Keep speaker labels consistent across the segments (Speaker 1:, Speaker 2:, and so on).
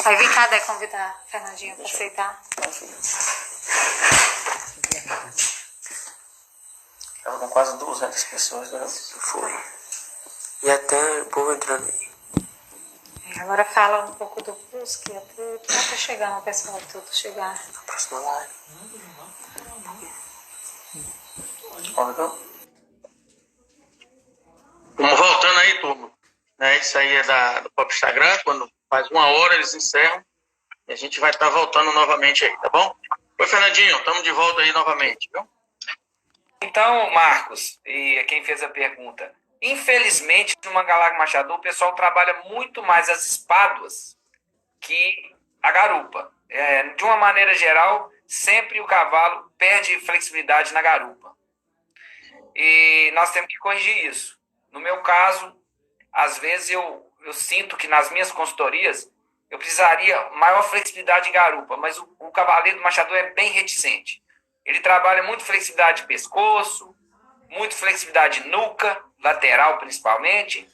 Speaker 1: Vai vir cá, convidar a Fernandinha para aceitar.
Speaker 2: Estava com quase 200 pessoas, né?
Speaker 3: Foi. E até o povo entrando aí.
Speaker 1: Agora fala um pouco do curso, que até tá chegando o pessoal tudo chegar.
Speaker 3: Na próxima live.
Speaker 2: Convidou? Vamos voltando aí, turma. Né? Isso aí é do próprio Instagram. Quando faz 1 hora, eles encerram. E a gente vai estar voltando novamente aí, tá bom? Oi, Fernandinho. Estamos de volta aí novamente, viu?
Speaker 4: Então, Marcos, e quem fez a pergunta, infelizmente, no Mangalaga Machador, o pessoal trabalha muito mais as espáduas que a garupa. De uma maneira geral, sempre o cavalo perde flexibilidade na garupa. E nós temos que corrigir isso. No meu caso, às vezes eu sinto que nas minhas consultorias eu precisaria maior flexibilidade de garupa, mas o cavaleiro do machador é bem reticente. Ele trabalha muito flexibilidade de pescoço, muito flexibilidade de nuca, lateral principalmente,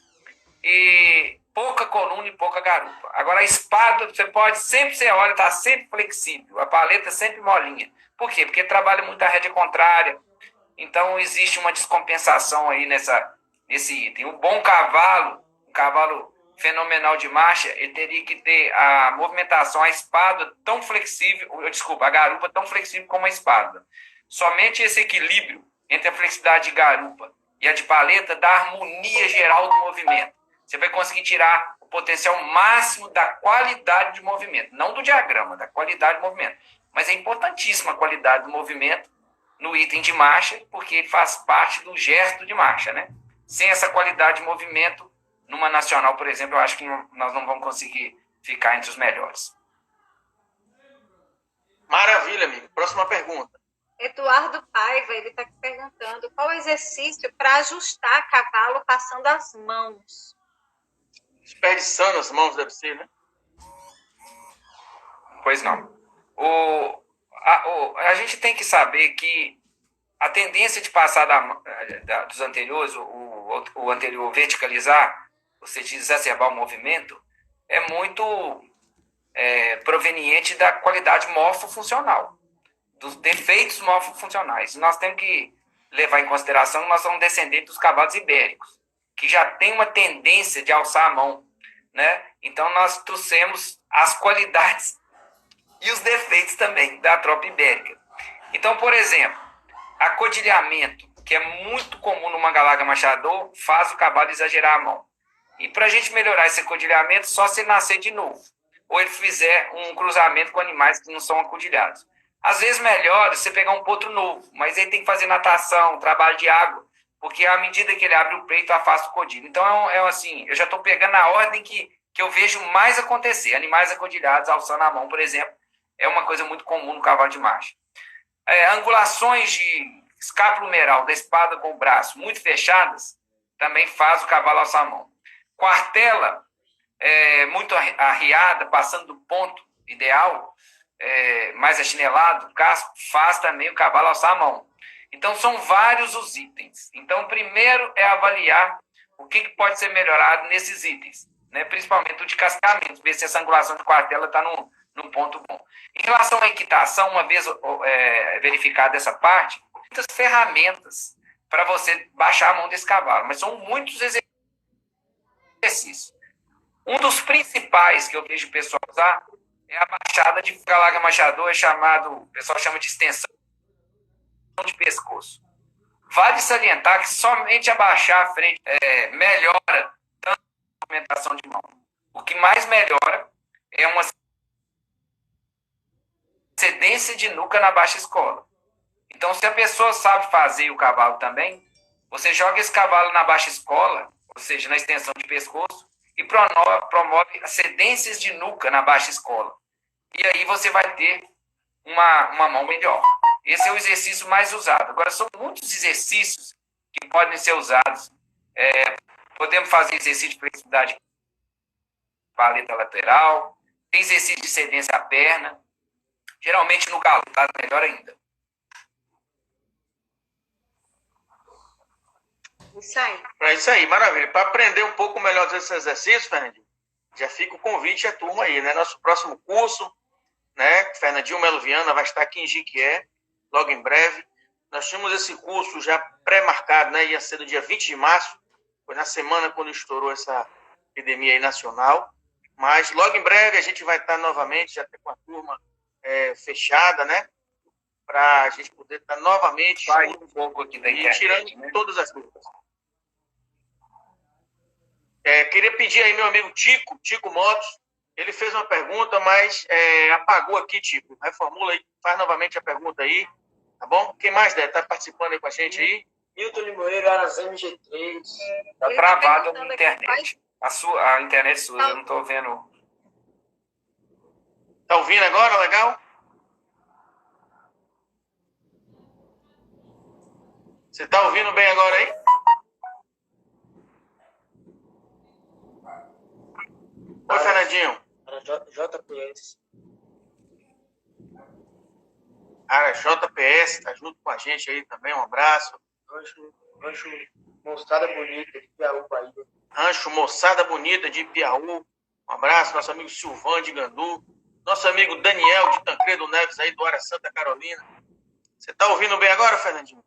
Speaker 4: e pouca coluna e pouca garupa. Agora a espada, você olha, está sempre flexível, a paleta sempre molinha. Por quê? Porque trabalha muito a rédea contrária, então existe uma descompensação aí nesse item. O bom cavalo, um cavalo fenomenal de marcha, ele teria que ter a movimentação, a espada tão flexível, a garupa tão flexível como a espada. Somente esse equilíbrio entre a flexibilidade de garupa e a de paleta dá harmonia geral do movimento. Você vai conseguir tirar o potencial máximo da qualidade de movimento, não do diagrama, da qualidade do movimento. Mas é importantíssima a qualidade do movimento no item de marcha, porque ele faz parte do gesto de marcha, né? Sem essa qualidade de movimento, numa nacional, por exemplo, eu acho que nós não vamos conseguir ficar entre os melhores.
Speaker 2: Maravilha, amigo. Próxima pergunta.
Speaker 1: Eduardo Paiva, ele está perguntando qual o exercício para ajustar cavalo passando as mãos.
Speaker 2: Desperdiçando as mãos, deve ser, né?
Speaker 4: Pois não. A gente tem que saber que a tendência de passar dos anteriores, o anterior verticalizar, ou seja, exacerbar o movimento, é muito proveniente da qualidade morfofuncional, dos defeitos morfofuncionais. Nós temos que levar em consideração que nós somos descendentes dos cavalos ibéricos, que já tem uma tendência de alçar a mão, né? Então, nós trouxemos as qualidades e os defeitos também da tropa ibérica. Então, por exemplo, acodilhamento, que é muito comum no Mangalaga Machador, faz o cavalo exagerar a mão. E para a gente melhorar esse acodilhamento, só se ele nascer de novo, ou ele fizer um cruzamento com animais que não são acodilhados. Às vezes melhor você pegar um potro novo, mas ele tem que fazer natação, trabalho de água, porque à medida que ele abre o peito, afasta o codilho. Então, assim, eu já estou pegando a ordem que eu vejo mais acontecer. Animais acodilhados, alçando a mão, por exemplo, é uma coisa muito comum no cavalo de marcha. Angulações de escápula humeral da espada com o braço muito fechadas, também faz o cavalo alçar a mão. Quartela muito arriada, passando do ponto ideal, mais achinelado, casco, faz também o cavalo alçar a mão. Então, são vários os itens. Então, primeiro é avaliar o que pode ser melhorado nesses itens, né? Principalmente o de cascamento, ver se essa angulação de quartela está num ponto bom. Em relação à equitação, uma vez verificada essa parte, muitas ferramentas para você baixar a mão desse cavalo, mas são muitos exercícios. Um dos principais que eu vejo o pessoal usar é a baixada de Mangalaga Machador, o pessoal chama de extensão de pescoço. Vale salientar que somente abaixar a frente melhora tanto a movimentação de mão. O que mais melhora é uma cedência de nuca na baixa escola. Então, se a pessoa sabe fazer o cavalo também, você joga esse cavalo na baixa escola, ou seja, na extensão de pescoço, e promove cedências de nuca na baixa escola. E aí você vai ter uma mão melhor. Esse é o exercício mais usado. Agora, são muitos exercícios que podem ser usados. Podemos fazer exercício de flexibilidade paleta lateral, tem exercício de cedência à perna, geralmente no galo, tá? Melhor ainda.
Speaker 1: Isso aí.
Speaker 2: É isso aí, maravilha. Para aprender um pouco melhor desse exercício, Fernandinho, já fica o convite à turma aí, né? Nosso próximo curso, né? Fernandinho Melo Viana vai estar aqui em Jiquié, logo em breve. Nós tínhamos esse curso já pré-marcado, né? Ia ser no dia 20 de março, foi na semana quando estourou essa epidemia aí nacional. Mas logo em breve a gente vai estar novamente, já com a turma fechada, né? Para a gente poder estar novamente
Speaker 4: Vai um pouco aqui da internet,
Speaker 2: tirando
Speaker 4: né?
Speaker 2: todas as dúvidas. Queria pedir aí meu amigo Tico Motos, ele fez uma pergunta, mas apagou aqui, Tico. Reformula aí, faz novamente a pergunta aí, tá bom? Quem mais está participando aí com a gente aí?
Speaker 3: Milton Limoeiro, Aras MG3.
Speaker 4: Tá travado na internet. A internet sua, eu não tô vendo.
Speaker 2: Tá ouvindo agora? Legal? Você tá ouvindo bem agora aí? Oi, Fernandinho.
Speaker 3: JPS.
Speaker 2: JPS, tá junto com a gente aí também, um abraço.
Speaker 3: Rancho Moçada Bonita, de Piauí, Bahia.
Speaker 2: Rancho Moçada Bonita, de Piauí, um abraço. Nosso amigo Silvan, de Gandu. Nosso amigo Daniel, de Tancredo Neves, aí do Ara Santa Carolina. Você tá ouvindo bem agora, Fernandinho?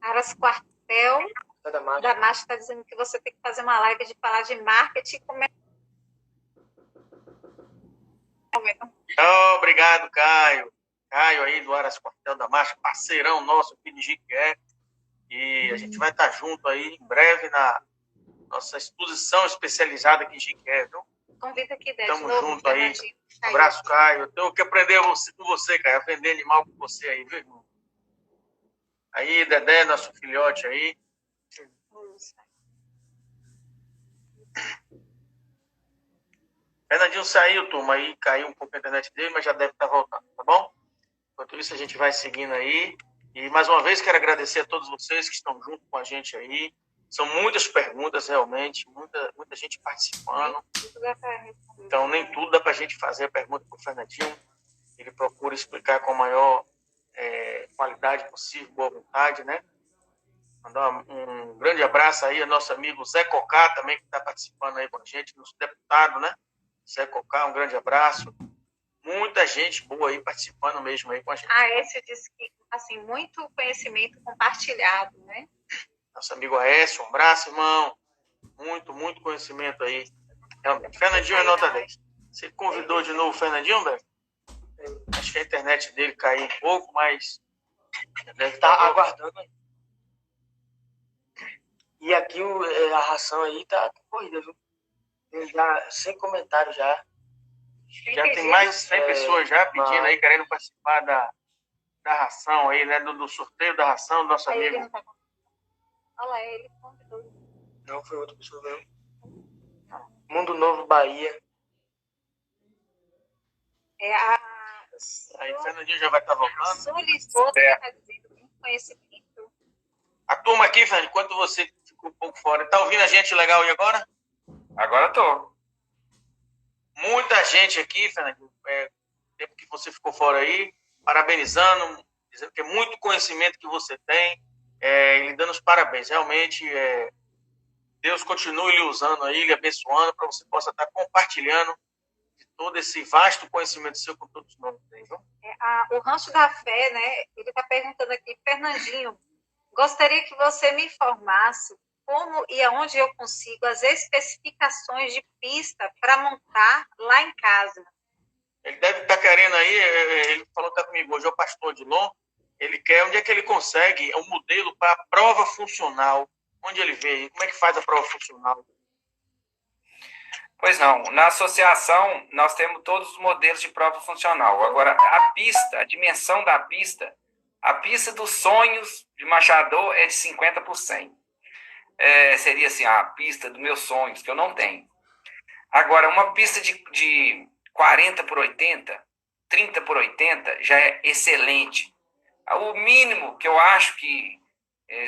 Speaker 1: Aras Quartel da Márcia está dizendo que você tem que fazer uma live de falar de marketing.
Speaker 2: Obrigado, Caio. Caio aí do Aras Quartel da Marcha, parceirão nosso aqui de Jiquié. E a gente vai estar junto aí em breve na nossa exposição especializada aqui em Jiquié, viu?
Speaker 1: Convida aqui, Débora.
Speaker 2: Tamo junto aí. Um abraço, Caio. Eu tenho que aprender com você, Caio, a vender animal com você aí, viu, irmão? Aí, Dedé, nosso filhote aí. Fernandinho saiu, turma, aí caiu um pouco a internet dele, mas já deve estar voltando, tá bom? Enquanto isso, a gente vai seguindo aí. E, mais uma vez, quero agradecer a todos vocês que estão junto com a gente aí. São muitas perguntas, realmente, muita gente participando. Então, nem tudo dá para a gente fazer a pergunta para o Fernandinho. Ele procura explicar com a maior qualidade possível, boa vontade, né? Mandar um grande abraço aí ao nosso amigo Zé Cocá, também, que está participando aí com a gente, nosso deputado, né? Zé Cocá, um grande abraço. Muita gente boa aí participando mesmo aí com a gente.
Speaker 1: Aécio disse que, assim, muito conhecimento compartilhado, né?
Speaker 2: Nosso amigo Aécio, um abraço, irmão. Muito conhecimento aí. Realmente. Fernandinho é nota 10. Você convidou de novo o Fernandinho, Beto? Acho que a internet dele caiu um pouco, mas deve estar
Speaker 3: aguardando aí. E aqui a ração aí tá corrida, viu? Já, sem comentário já.
Speaker 2: Já tem mais de 100 pessoas já pedindo aí, querendo participar da ração aí, né? Do sorteio da ração do nosso amigo.
Speaker 1: Ele não tá... Olha ele convidou.
Speaker 3: Não, foi outra pessoa mesmo. Mundo Novo, Bahia.
Speaker 2: Aí o Fernandinho já vai estar voltando.
Speaker 1: Solicou, tá dizendo, muito conhecimento.
Speaker 2: A turma aqui, Fernando, enquanto você ficou um pouco fora, tá ouvindo a gente legal aí agora?
Speaker 4: Agora tô.
Speaker 2: Muita gente aqui, Fernando, tempo que você ficou fora aí, parabenizando, dizendo que é muito conhecimento que você tem, lhe dando os parabéns. Realmente, Deus continue lhe usando aí, lhe abençoando, para você possa estar compartilhando de todo esse vasto conhecimento seu com todos nós. Viu?
Speaker 1: O Rancho da Fé, né? Ele está perguntando aqui, Fernandinho, gostaria que você me informasse como e aonde eu consigo as especificações de pista para montar lá em casa.
Speaker 2: Ele deve estar querendo aí, ele falou que está comigo hoje, é o pastor Dilon, ele quer, onde é que ele consegue um modelo para a prova funcional? Onde ele vê? Como é que faz a prova funcional?
Speaker 4: Pois não, na associação nós temos todos os modelos de prova funcional. Agora, a pista, a dimensão da pista, a pista dos sonhos de machador é de 50%. Seria assim, a pista dos meus sonhos, que eu não tenho. Agora, uma pista de 40 por 80, 30 por 80, já é excelente. O mínimo que eu acho que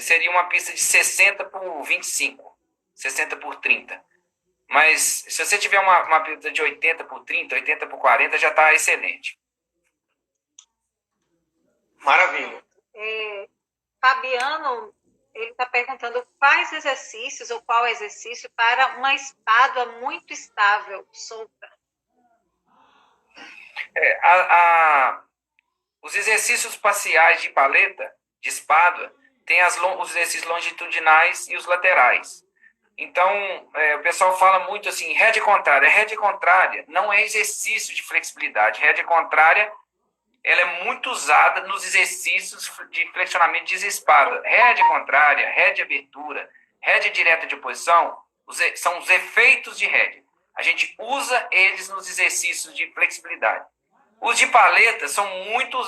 Speaker 4: seria uma pista de 60 por 25, 60 por 30. Mas se você tiver uma pista de 80 por 30, 80 por 40, já está excelente.
Speaker 2: Maravilha.
Speaker 1: Fabiano ele está perguntando quais exercícios ou qual exercício para uma espádua muito estável, solta.
Speaker 4: Os exercícios parciais de paleta, de espádua, tem os exercícios longitudinais e os laterais. Então, o pessoal fala muito assim, rédea contrária. Rédea contrária não é exercício de flexibilidade. Rédea contrária, ela é muito usada nos exercícios de flexionamento de espada. Rédea contrária, rédea abertura, rédea direta de oposição, são os efeitos de rédea. A gente usa eles nos exercícios de flexibilidade. Os de paleta são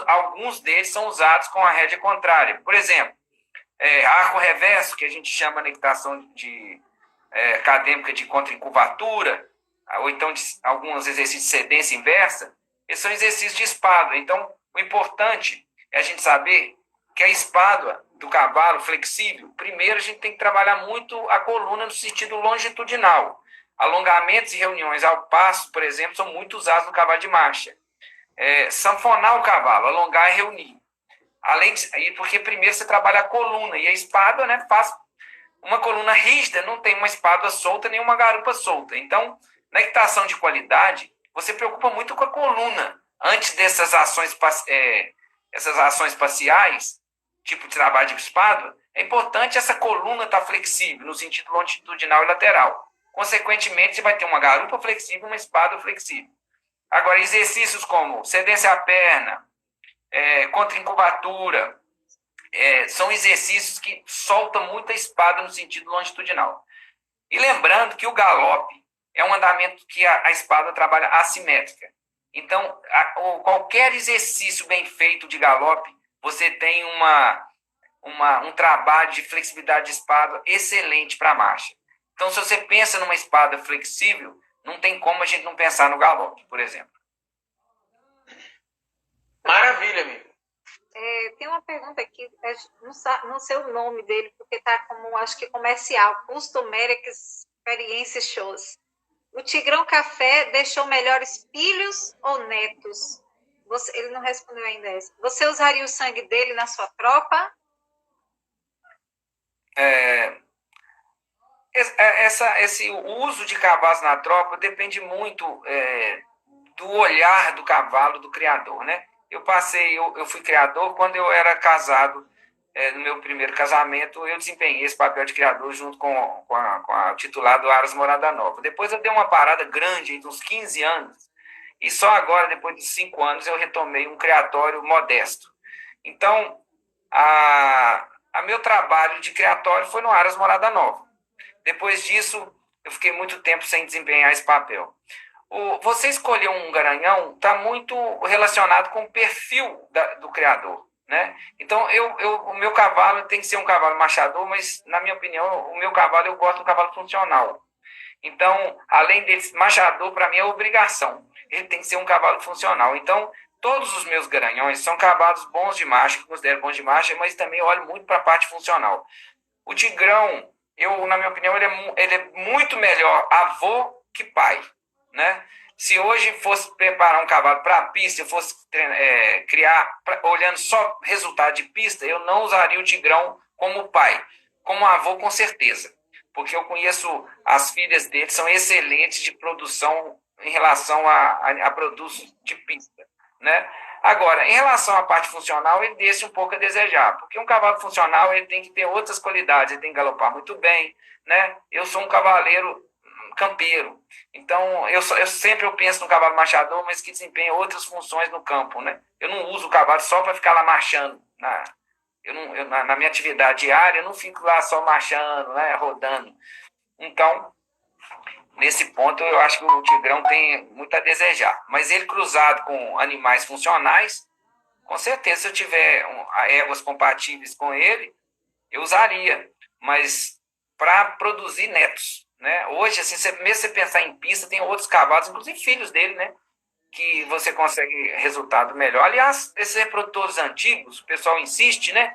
Speaker 4: alguns deles são usados com a rédea contrária. Por exemplo, arco reverso, que a gente chama na equitação acadêmica de contra-incurvatura, ou então de alguns exercícios de cedência inversa, esses são exercícios de espádua. Então, o importante é a gente saber que a espádua do cavalo flexível, primeiro a gente tem que trabalhar muito a coluna no sentido longitudinal. Alongamentos e reuniões ao passo, por exemplo, são muito usados no cavalo de marcha. Sanfonar o cavalo, alongar e reunir. Porque primeiro você trabalha a coluna, e a espádua, né, faz uma coluna rígida, não tem uma espádua solta nem uma garupa solta. Então, na equitação de qualidade, você preocupa muito com a coluna. Antes dessas ações, essas ações parciais, tipo de trabalho de espádua, é importante essa coluna estar flexível, no sentido longitudinal e lateral. Consequentemente, você vai ter uma garupa flexível e uma espádua flexível. Agora, exercícios como cedência à perna, contra-incurvatura, são exercícios que soltam muita espada no sentido longitudinal. E lembrando que o galope é um andamento que a espada trabalha assimétrica. Então, qualquer exercício bem feito de galope, você tem um trabalho de flexibilidade de espada excelente para a marcha. Então, se você pensa numa espada flexível, não tem como a gente não pensar no galope, por exemplo.
Speaker 3: Maravilha, amigo.
Speaker 1: Tem uma pergunta aqui, não sei o nome dele, porque está como, acho que comercial, Customeric Experience Shows. O Tigrão Café deixou melhores filhos ou netos? Ele não respondeu ainda essa. Você usaria o sangue dele na sua tropa?
Speaker 4: Esse uso de cavalos na tropa depende muito do olhar do cavalo, do criador, né? Eu fui criador quando eu era casado. No meu primeiro casamento, eu desempenhei esse papel de criador junto com a titular do Aras Morada Nova. Depois eu dei uma parada grande, uns 15 anos, e só agora, depois de 5 anos, eu retomei um criatório modesto. Então, meu trabalho de criatório foi no Aras Morada Nova. Depois disso, eu fiquei muito tempo sem desempenhar esse papel. Você escolher um garanhão está muito relacionado com o perfil do criador, né? Então, o meu cavalo tem que ser um cavalo machador, mas, na minha opinião, o meu cavalo, eu gosto de um cavalo funcional. Então, além dele, machador, para mim, é obrigação. Ele tem que ser um cavalo funcional. Então, todos os meus garanhões são cavalos bons de marcha, que eu considero bons de marcha, mas também olho muito para a parte funcional. O Tigrão, na minha opinião, ele é muito melhor avô que pai, né? Se hoje fosse preparar um cavalo para a pista, eu fosse criar, olhando só resultado de pista, eu não usaria o Tigrão como pai. Como avô, com certeza. Porque eu conheço as filhas dele, são excelentes de produção em relação a produtos de pista, né? Agora, em relação à parte funcional, ele deixa um pouco a desejar. Porque um cavalo funcional, ele tem que ter outras qualidades. Ele tem que galopar muito bem, né? Eu sou um cavaleiro campeiro. Então, eu sempre penso no cavalo marchador, mas que desempenha outras funções no campo, né? Eu não uso o cavalo só para ficar lá marchando. Na minha atividade diária, eu não fico lá só marchando, né, rodando. Então, nesse ponto, eu acho que o Tigrão tem muito a desejar. Mas ele cruzado com animais funcionais, com certeza, se eu tiver éguas compatíveis com ele, eu usaria. Mas para produzir netos, né? Hoje, assim, mesmo você pensar em pista, tem outros cavalos, inclusive filhos dele, né? Que você consegue resultado melhor. Aliás, esses reprodutores antigos, o pessoal insiste, né?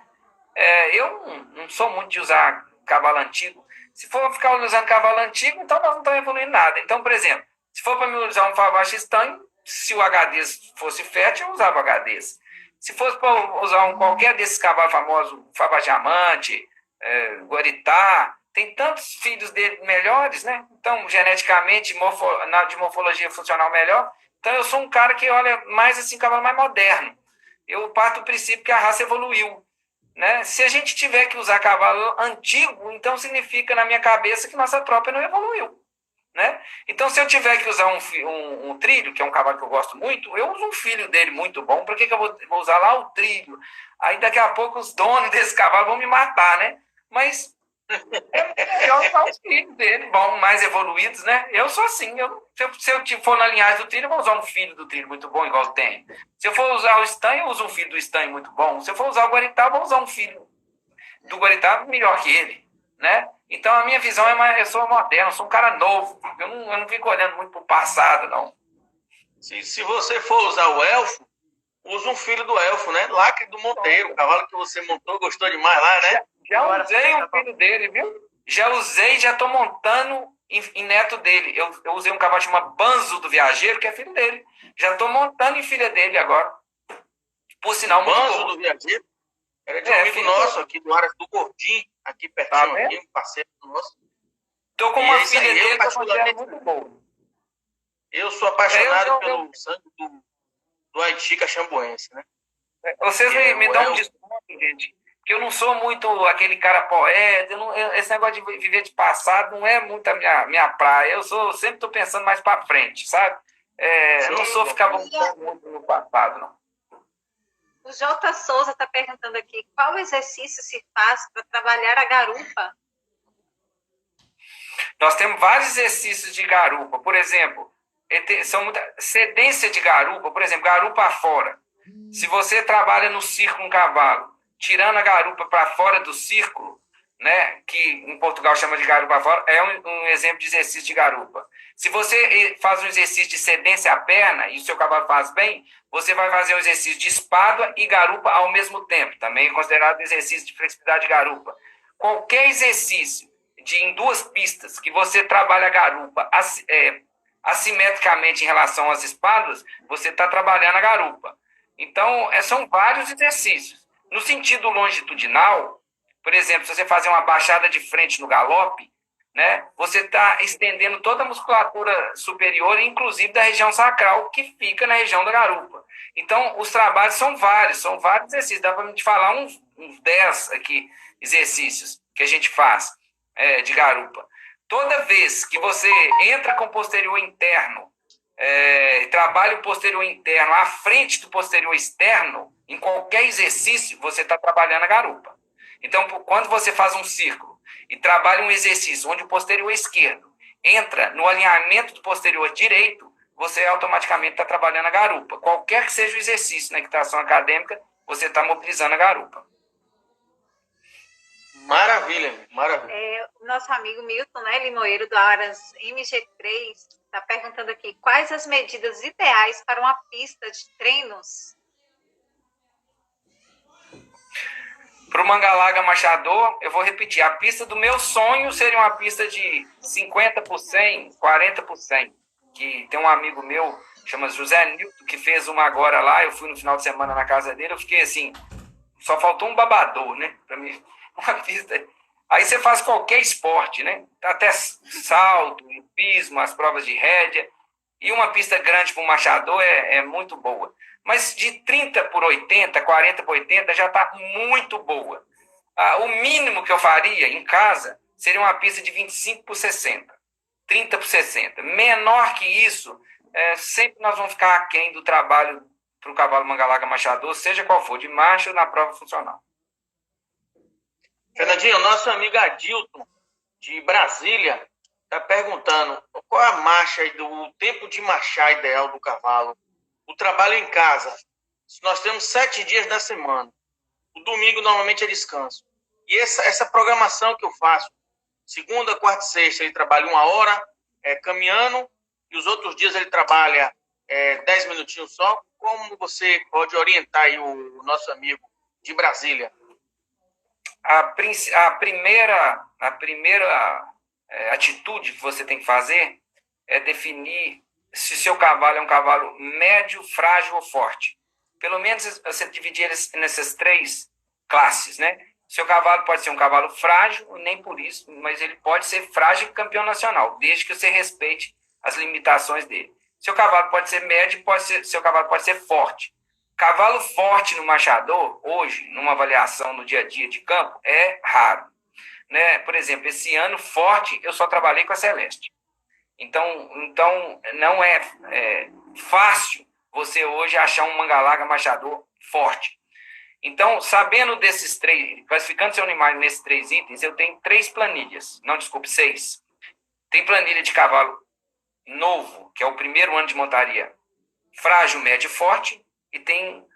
Speaker 4: Eu não sou muito de usar cavalo antigo. Se for ficar usando cavalo antigo, então nós não estamos evoluindo nada. Então, por exemplo, se for para me usar um Favache Estanho, se o HD fosse fértil, eu usava HD. Se fosse para usar qualquer desses cavalos famosos, Fava Diamante, Guaritá, tem tantos filhos dele melhores, né? Então, geneticamente, de morfologia funcional melhor. Então, eu sou um cara que olha mais assim, cavalo mais moderno. Eu parto do princípio que a raça evoluiu, né? Se a gente tiver que usar cavalo antigo, então significa na minha cabeça que nossa tropa não evoluiu, né? Então, se eu tiver que usar um trilho, que é um cavalo que eu gosto muito, eu uso um filho dele muito bom. Para que eu vou usar lá o trilho? Aí, daqui a pouco, os donos desse cavalo vão me matar, né? Mas é melhor usar os filhos dele, bom, mais evoluídos, né? Eu sou assim. Se eu for na linhagem do trilho, eu vou usar um filho do trilho muito bom, igual tem. Se eu for usar o estanho, eu uso um filho do estanho muito bom. Se eu for usar o guaritá, eu vou usar um filho do guaritá melhor que ele, né? Então, a minha visão eu sou moderno, eu sou um cara novo. Eu não fico olhando muito pro passado, não.
Speaker 2: Se você for usar o elfo, usa um filho do elfo, né? Lacre do Monteiro, o cavalo que você montou, gostou demais lá, né?
Speaker 4: Já usei um filho dele, viu? Já estou montando em neto dele. Eu usei um cavalo chamado Banzo do Viajeiro, que é filho dele. Já estou montando em filha dele agora. Por sinal, muito
Speaker 2: Banzo
Speaker 4: bom.
Speaker 2: do Viajeiro? Era de um amigo nosso aqui do Aras do Gordinho, aqui pertinho, aqui, um parceiro nosso.
Speaker 4: Estou com uma filha dele que eu muito boa.
Speaker 2: Eu sou apaixonado pelo sangue do Haiti Caxambuense, né?
Speaker 4: Vocês me dão um desconto, gente. Que eu não sou muito aquele cara poeta, esse negócio de viver de passado não é muito a minha praia. Eu sempre estou pensando mais para frente, sabe? Eu não sou ficar voltando muito no passado, não.
Speaker 1: O J. Souza está perguntando aqui, qual exercício se faz para trabalhar a garupa?
Speaker 4: Nós temos vários exercícios de garupa. Por exemplo, cedência de garupa, por exemplo, garupa afora. Se você trabalha no círculo um cavalo, tirando a garupa para fora do círculo, né, que em Portugal chama de garupa afora, é um exemplo de exercício de garupa. Se você faz um exercício de cedência à perna e o seu cavalo faz bem, você vai fazer um exercício de espádua e garupa ao mesmo tempo, também é considerado exercício de flexibilidade de garupa. Qualquer exercício em duas pistas que você trabalha a garupa assimetricamente em relação às espáduas, você está trabalhando a garupa. Então, são vários exercícios. No sentido longitudinal, por exemplo, se você fazer uma baixada de frente no galope, né, você está estendendo toda a musculatura superior, inclusive da região sacral, que fica na região da garupa. Então, os trabalhos são vários exercícios. Dá para a gente falar uns 10 aqui, exercícios que a gente faz de garupa. Toda vez que você entra com o posterior interno, trabalha o posterior interno à frente do posterior externo, em qualquer exercício, você está trabalhando a garupa. Então, quando você faz um círculo e trabalha um exercício onde o posterior esquerdo entra no alinhamento do posterior direito, você automaticamente está trabalhando a garupa. Qualquer que seja o exercício na equitação acadêmica, você está mobilizando a garupa.
Speaker 2: Maravilha, maravilha.
Speaker 1: Nosso amigo Milton, né, Limoeiro, do Aras MG3, está perguntando aqui, quais as medidas ideais para uma pista de treinos?
Speaker 4: Para o Mangalaga Machador, eu vou repetir, a pista do meu sonho seria uma pista de 50 por 100, 40 por 100. Que tem um amigo meu, chama José Nilton, que fez uma agora lá, eu fui no final de semana na casa dele, eu fiquei assim, só faltou um babador, né? Para mim, uma pista. Aí você faz qualquer esporte, né? Até salto, hipismo, as provas de rédea. E uma pista grande para um machador é muito boa. Mas de 30 por 80, 40 por 80 já está muito boa. O mínimo que eu faria em casa seria uma pista de 25 por 60, 30 por 60. Menor que isso, sempre nós vamos ficar aquém do trabalho para o cavalo Mangalaga Machador, seja qual for, de marcha ou na prova funcional.
Speaker 2: Fernandinho, nosso amigo Adilton, de Brasília, está perguntando qual a marcha, o tempo de marchar ideal do cavalo. O trabalho em casa. Nós temos 7 dias da semana. O domingo normalmente é descanso. E essa programação que eu faço, segunda, quarta e sexta, ele trabalha 1 hora caminhando, e os outros dias ele trabalha 10 minutinhos só. Como você pode orientar aí o nosso amigo de Brasília?
Speaker 4: A primeira atitude que você tem que fazer é definir se seu cavalo é um cavalo médio, frágil ou forte. Pelo menos você dividir eles nessas 3 classes, né? Seu cavalo pode ser um cavalo frágil, nem por isso, mas ele pode ser frágil e campeão nacional, desde que você respeite as limitações dele. Seu cavalo pode ser médio, seu cavalo pode ser forte. Cavalo forte no machador, hoje, numa avaliação no dia a dia de campo, é raro. Né? Por exemplo, esse ano forte, eu só trabalhei com a Celeste. Então não é fácil você hoje achar um manga-larga machador forte. Então, sabendo desses três, classificando seu animal nesses 3 itens, eu tenho 3 planilhas. Não, desculpe, 6. Tem planilha de cavalo novo, que é o primeiro ano de montaria, frágil, médio e forte. E tem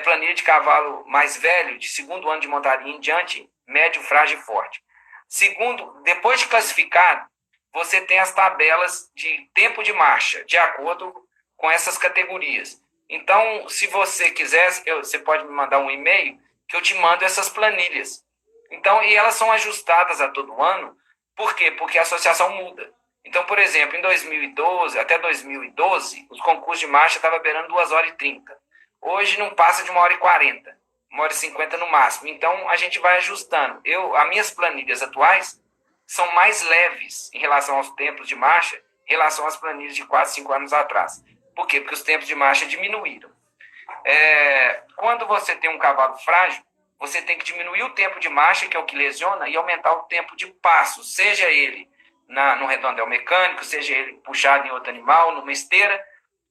Speaker 4: planilha de cavalo mais velho, de segundo ano de montaria em diante, médio, frágil e forte. Segundo, depois de classificado, você tem as tabelas de tempo de marcha, de acordo com essas categorias. Então, se você quiser, você pode me mandar um e-mail que eu te mando essas planilhas. Então, e elas são ajustadas a todo ano. Por quê? Porque a associação muda. Então, por exemplo, em 2012, até 2012, os concursos de marcha estavam beirando 2h30. Hoje não passa de 1h40, 1h50 no máximo. Então, a gente vai ajustando. As minhas planilhas atuais são mais leves em relação aos tempos de marcha, em relação às planilhas de 4, 5 anos atrás. Por quê? Porque os tempos de marcha diminuíram. Quando você tem um cavalo frágil, você tem que diminuir o tempo de marcha, que é o que lesiona, e aumentar o tempo de passo, seja ele no redondel mecânico, seja ele puxado em outro animal, numa esteira,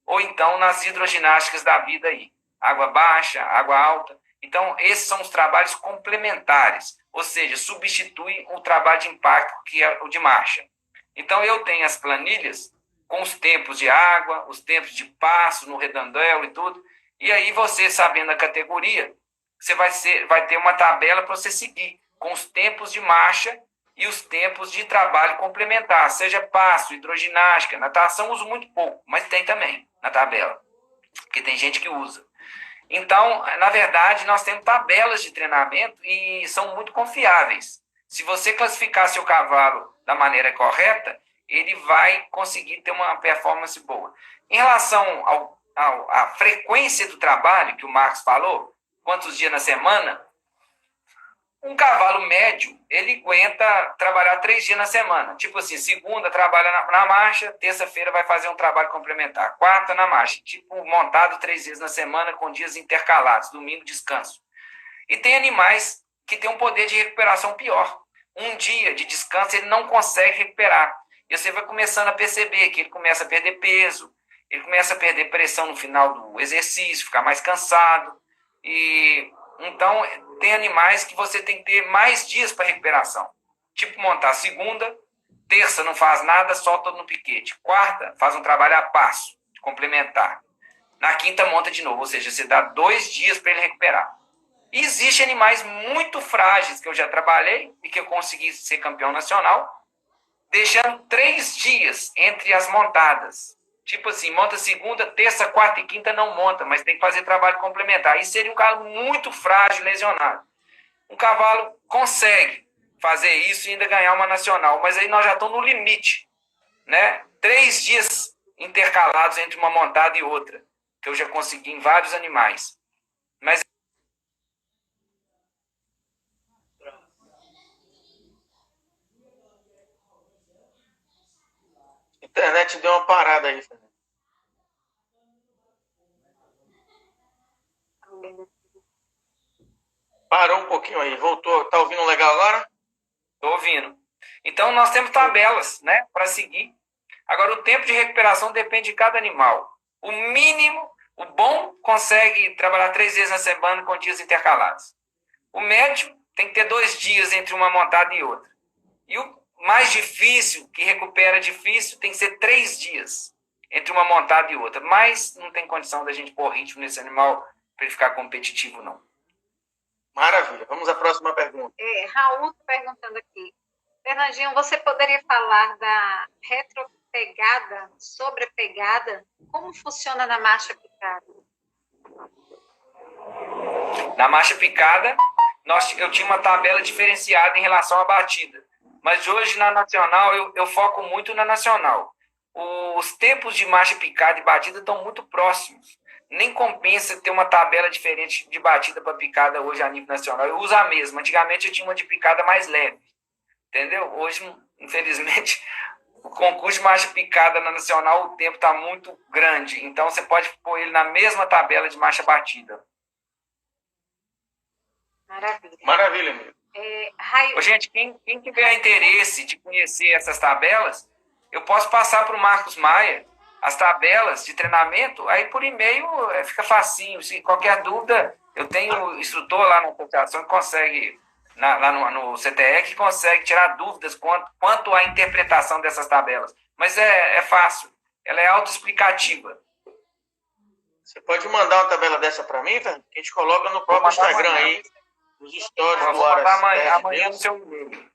Speaker 4: ou então nas hidroginásticas da vida aí. Água baixa, água alta. Então, esses são os trabalhos complementares, ou seja, substituem o trabalho de impacto que é o de marcha. Então, eu tenho as planilhas com os tempos de água, os tempos de passo no redondel e tudo. E aí você, sabendo a categoria, você vai ter uma tabela para você seguir, com os tempos de marcha e os tempos de trabalho complementar, seja passo, hidroginástica, natação uso muito pouco, mas tem também na tabela, porque tem gente que usa. Então, na verdade, nós temos tabelas de treinamento e são muito confiáveis. Se você classificar seu cavalo da maneira correta, ele vai conseguir ter uma performance boa. Em relação à frequência do trabalho, que o Marcos falou, quantos dias na semana, um cavalo médio, ele aguenta trabalhar 3 dias na semana. Tipo assim, segunda trabalha na marcha, terça-feira vai fazer um trabalho complementar, quarta na marcha. Tipo, montado 3 dias na semana com dias intercalados, domingo descanso. E tem animais que têm um poder de recuperação pior. Um dia de descanso ele não consegue recuperar. E você vai começando a perceber que ele começa a perder peso, ele começa a perder pressão no final do exercício, ficar mais cansado. Então, tem animais que você tem que ter mais dias para recuperação. Tipo, montar segunda, terça não faz nada, solta no piquete. Quarta, faz um trabalho a passo, complementar. Na quinta, monta de novo, ou seja, você dá 2 dias para ele recuperar. E existem animais muito frágeis que eu já trabalhei e que eu consegui ser campeão nacional, deixando 3 dias entre as montadas. Tipo assim, monta segunda, terça, quarta e quinta não monta, mas tem que fazer trabalho complementar. Isso seria um cavalo muito frágil, lesionado. Um cavalo consegue fazer isso e ainda ganhar uma nacional, mas aí nós já estamos no limite, né? 3 dias intercalados entre uma montada e outra, que eu já consegui em vários animais. Mas
Speaker 2: A internet deu uma parada aí, Fernando. Parou um pouquinho aí, voltou. Tá ouvindo legal agora?
Speaker 4: estou ouvindo. Então, nós temos tabelas, né, para seguir. Agora, o tempo de recuperação depende de cada animal. O mínimo, o bom consegue trabalhar 3 vezes na semana com dias intercalados. O médio tem que ter 2 dias entre uma montada e outra. E o mais difícil, que recupera difícil, tem que ser 3 dias entre uma montada e outra. Mas não tem condição da gente pôr ritmo nesse animal para ele ficar competitivo, não.
Speaker 2: Maravilha. Vamos à próxima pergunta.
Speaker 1: Raul está perguntando aqui. Fernandinho, você poderia falar da retropegada, sobrepegada? Como funciona na marcha picada?
Speaker 4: Na marcha picada, eu tinha uma tabela diferenciada em relação à batida. Mas hoje, na nacional, eu foco muito na nacional. Os tempos de marcha picada e batida estão muito próximos. nem compensa ter uma tabela diferente de batida para picada hoje a nível nacional. Eu uso a mesma. Antigamente eu tinha uma de picada mais leve, entendeu? Hoje, infelizmente, o concurso de marcha picada na nacional, o tempo está muito grande. Então, você pode pôr ele na mesma tabela de marcha batida.
Speaker 1: Maravilha.
Speaker 2: Maravilha, amigo.
Speaker 4: Ô, gente, quem tiver interesse de conhecer essas tabelas, eu posso passar para o Marcos Maia as tabelas de treinamento, aí por e-mail fica facinho. Se qualquer dúvida, eu tenho instrutor lá na associação que consegue, lá no CTE, que consegue tirar dúvidas quanto à interpretação dessas tabelas. Mas é fácil, ela é autoexplicativa.
Speaker 2: Você pode mandar uma tabela dessa para mim, velho? Que a gente coloca no próprio Instagram aí, nos stories do Aras.
Speaker 4: Amanhã no seu e-mail.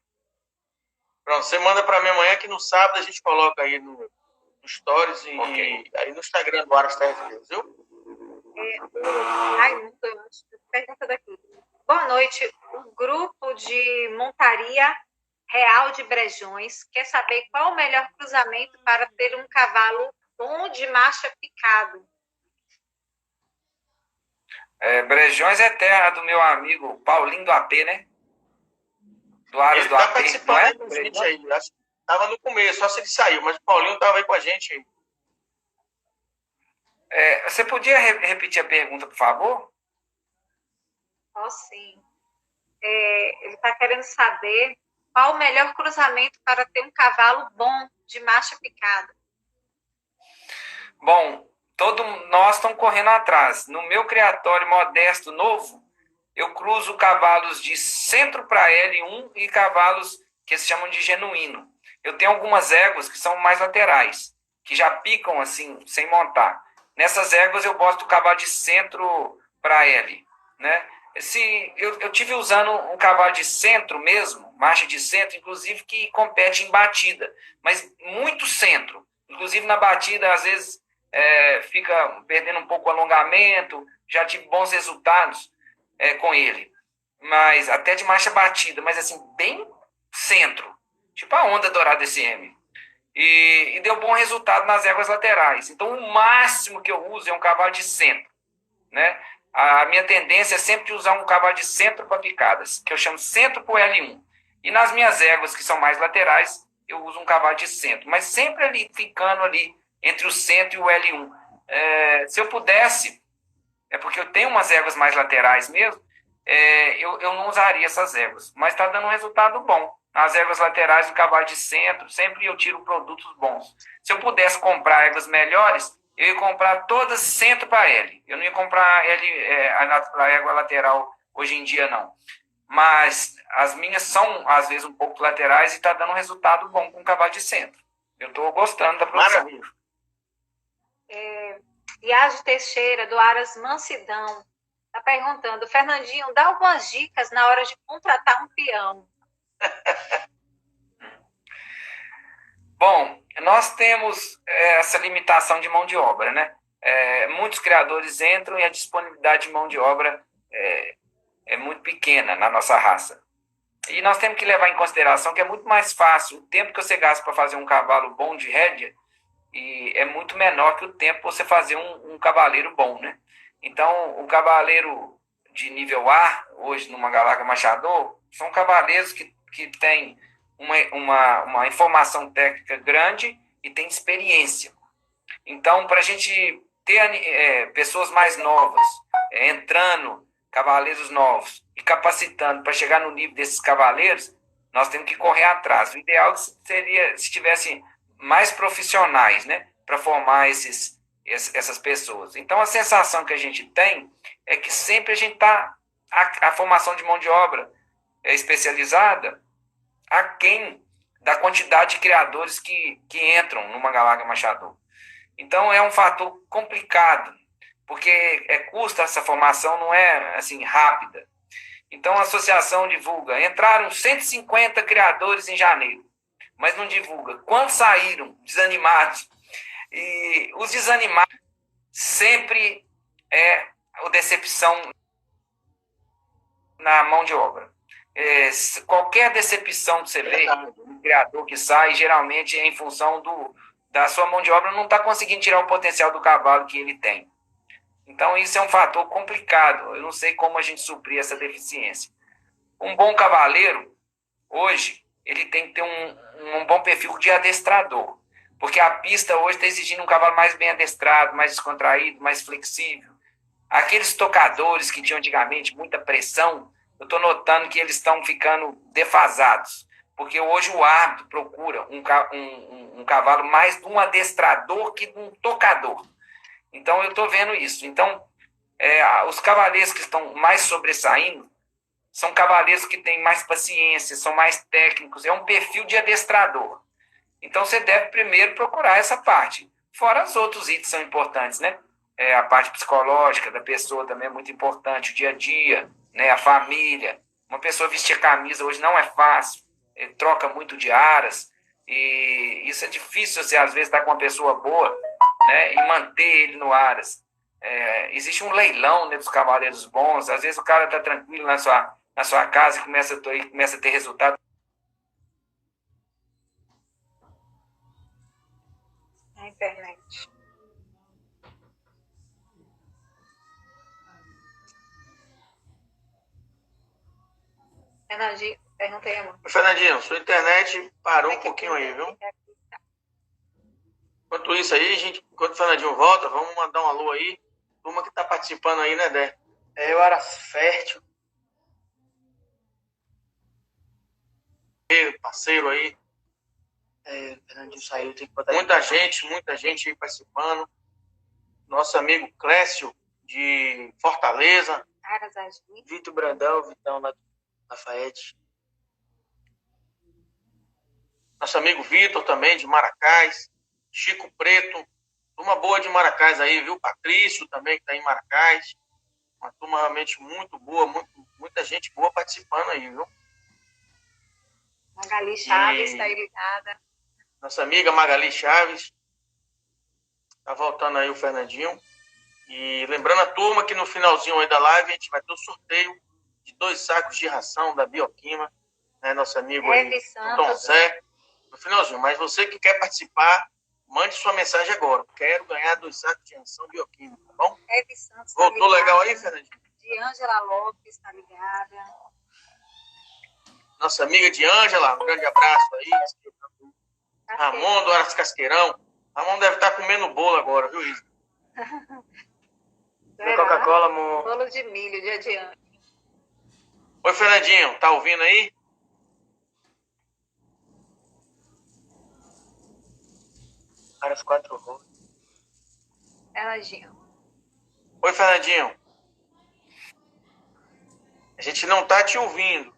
Speaker 2: Pronto, você manda para mim amanhã, que no sábado a gente coloca aí no stories e aí no Instagram do Aras Terra de Deus, viu?
Speaker 1: Raimundo, pergunta daqui. Boa noite. O grupo de montaria real de Brejões quer saber qual o melhor cruzamento para ter um cavalo bom de marcha picado.
Speaker 4: Brejões é terra do meu amigo Paulinho do AP, né? Do Aras do
Speaker 2: Ele tá
Speaker 4: AP,
Speaker 2: participando
Speaker 4: não é?
Speaker 2: aí com a gente aí. Acho que tava no começo, só se ele saiu, mas o Paulinho tava aí com a gente aí.
Speaker 4: Você podia repetir a pergunta, por favor?
Speaker 1: Sim. Ele está querendo saber qual o melhor cruzamento para ter um cavalo bom de marcha picada.
Speaker 4: Bom, nós estamos correndo atrás. No meu criatório modesto novo, eu cruzo cavalos de centro para L1 e cavalos que se chamam de genuíno. Eu tenho algumas éguas que são mais laterais, que já picam assim, sem montar. Nessas éguas eu boto o cavalo de centro para L, né? Eu tive usando um cavalo de centro mesmo, marcha de centro, inclusive que compete em batida, mas muito centro. Inclusive na batida, às vezes, fica perdendo um pouco o alongamento, já tive bons resultados com ele. Mas até de marcha batida, mas assim, bem centro, tipo a Onda Dourada SM. E deu bom resultado nas éguas laterais. Então, o máximo que eu uso é um cavalo de centro, né? A minha tendência é sempre usar um cavalo de centro para picadas, que eu chamo centro para o L1. E nas minhas éguas, que são mais laterais, eu uso um cavalo de centro, mas sempre ali, ficando ali entre o centro e o L1. Se eu pudesse, porque eu tenho umas éguas mais laterais mesmo, eu não usaria essas éguas, mas está dando um resultado bom. Nas éguas laterais, o cavalo de centro, sempre eu tiro produtos bons. Se eu pudesse comprar éguas melhores, eu ia comprar todas centro para L. Eu não ia comprar a égua lateral hoje em dia, não. Mas as minhas são, às vezes, um pouco laterais e está dando um resultado bom com o cavalo de centro. Eu estou gostando da produção.
Speaker 2: Maravilha.
Speaker 1: Diágio Teixeira, do Aras Mansidão, está perguntando: Fernandinho, dá algumas dicas na hora de contratar um peão.
Speaker 4: Bom, nós temos essa limitação de mão de obra, né? Muitos criadores entram e a disponibilidade de mão de obra é muito pequena na nossa raça. E nós temos que levar em consideração que é muito mais fácil o tempo que você gasta para fazer um cavalo bom de rédea e é muito menor que o tempo para você fazer um cavaleiro bom, né? Então, o cavaleiro de nível A, hoje numa galarga machador, são cavaleiros que têm uma informação técnica grande e tem experiência. Então, para a gente ter pessoas mais novas, entrando, cavaleiros novos, e capacitando para chegar no nível desses cavaleiros, nós temos que correr atrás. O ideal seria se tivesse mais profissionais, né, para formar essas pessoas. Então, a sensação que a gente tem é que sempre a gente está, a formação de mão de obra especializada, aquém da quantidade de criadores que entram numa galarga machador. Então, é um fator complicado, porque custa essa formação, não é assim rápida. Então, a associação divulga, entraram 150 criadores em janeiro, mas não divulga quantos saíram desanimados. E os desanimados sempre a decepção na mão de obra. Qualquer decepção que você vê, um criador que sai, geralmente é em função da sua mão de obra não está conseguindo tirar o potencial do cavalo que ele tem. Então, isso é um fator complicado. Eu não sei como a gente suprir essa deficiência. Um bom cavaleiro, hoje, ele tem que ter um bom perfil de adestrador. Porque a pista hoje está exigindo um cavalo mais bem adestrado, mais descontraído, mais flexível. Aqueles tocadores que tinham antigamente muita pressão, eu estou notando que eles estão ficando defasados. Porque hoje o árbitro procura um cavalo mais de um adestrador que de um tocador. Então, eu estou vendo isso. Então, os cavaleiros que estão mais sobressaindo são cavaleiros que têm mais paciência, são mais técnicos, é um perfil de adestrador. Então, você deve primeiro procurar essa parte. Fora os outros itens são importantes, né? A parte psicológica da pessoa também é muito importante, o dia a dia, né? A família. Uma pessoa vestir a camisa hoje não é fácil, troca muito de aras, e isso é difícil, você às vezes está com uma pessoa boa, né? E manter ele no aras. Existe um leilão, né, dos cavaleiros bons, às vezes o cara está tranquilo na sua casa e começa a ter resultado.
Speaker 1: Na internet. Fernandinho, perguntei, amor.
Speaker 2: Fernandinho, sua internet parou um pouquinho aí, viu? Enquanto isso aí, enquanto o Fernandinho volta, vamos mandar um alô aí. Turma que está participando aí, né, Dé?
Speaker 3: Eu era fértil.
Speaker 2: Parceiro aí.
Speaker 3: O Fernandinho saiu, tem que botar
Speaker 2: muita gente aí participando. Nosso amigo Clécio, de Fortaleza.
Speaker 3: Vitor Brandão, Vitão lá do Lafayette.
Speaker 2: Nosso amigo Vitor também, de Maracás. Chico Preto. Turma boa de Maracás aí, viu? Patrício também, que está em Maracás. Uma turma realmente muito boa, muita gente boa participando aí, viu?
Speaker 1: Magali Chaves está aí ligada.
Speaker 2: Nossa amiga Magali Chaves. Tá voltando aí o Fernandinho. E lembrando a turma que no finalzinho aí da live a gente vai ter o sorteio de 2 sacos de ração da Bioquima, né? Nosso amigo aí, Tom Zé. No finalzinho. Mas você que quer participar, mande sua mensagem agora. Quero ganhar 2 sacos de ração bioquímica, tá bom?
Speaker 1: Eve Santos
Speaker 2: voltou tá legal aí, Fernandinho?
Speaker 1: De Ângela Lopes, tá ligada.
Speaker 2: Nossa amiga de Ângela, um grande abraço aí. Ramon do Aras Casqueirão. Ramon deve estar comendo bolo agora, viu, Isa?
Speaker 3: Coca-Cola, amor.
Speaker 1: Bolo de milho, de adiante.
Speaker 2: Oi, Fernandinho, tá ouvindo aí?
Speaker 3: Aras 4 rolos.
Speaker 1: Fernandinho.
Speaker 2: Oi, Fernandinho. A gente não tá te ouvindo.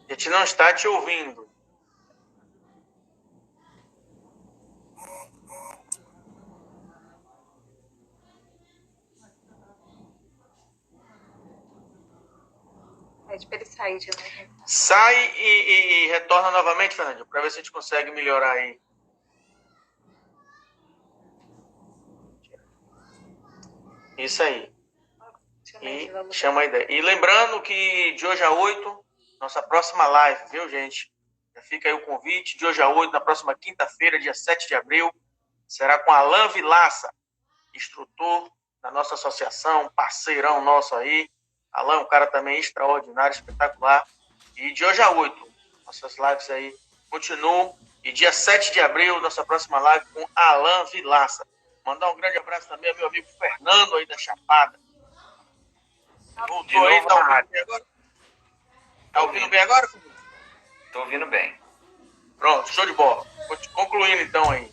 Speaker 2: A gente não está te ouvindo.
Speaker 1: Pede para ele sair de novo.
Speaker 2: Sai e retorna novamente, Fernandinho, para ver se a gente consegue melhorar aí. Isso aí. E chama a ideia. E lembrando que de hoje a 8, nossa próxima live, viu, gente? Já fica aí o convite. De hoje a 8, na próxima quinta-feira, dia 7 de abril, será com Alain Vilaça, instrutor da nossa associação, parceirão nosso aí. Alain, um cara também extraordinário, espetacular. E de hoje a 8, nossas lives aí continuam. E dia 7 de abril, nossa próxima live com Alain Vilaça. Mandar um grande abraço também ao meu amigo Fernando aí da Chapada. Voltou aí, tá ouvindo bem agora? Tá ouvindo bem agora, Fernando?
Speaker 4: Tô ouvindo bem.
Speaker 2: Pronto, show de bola. Concluindo então aí.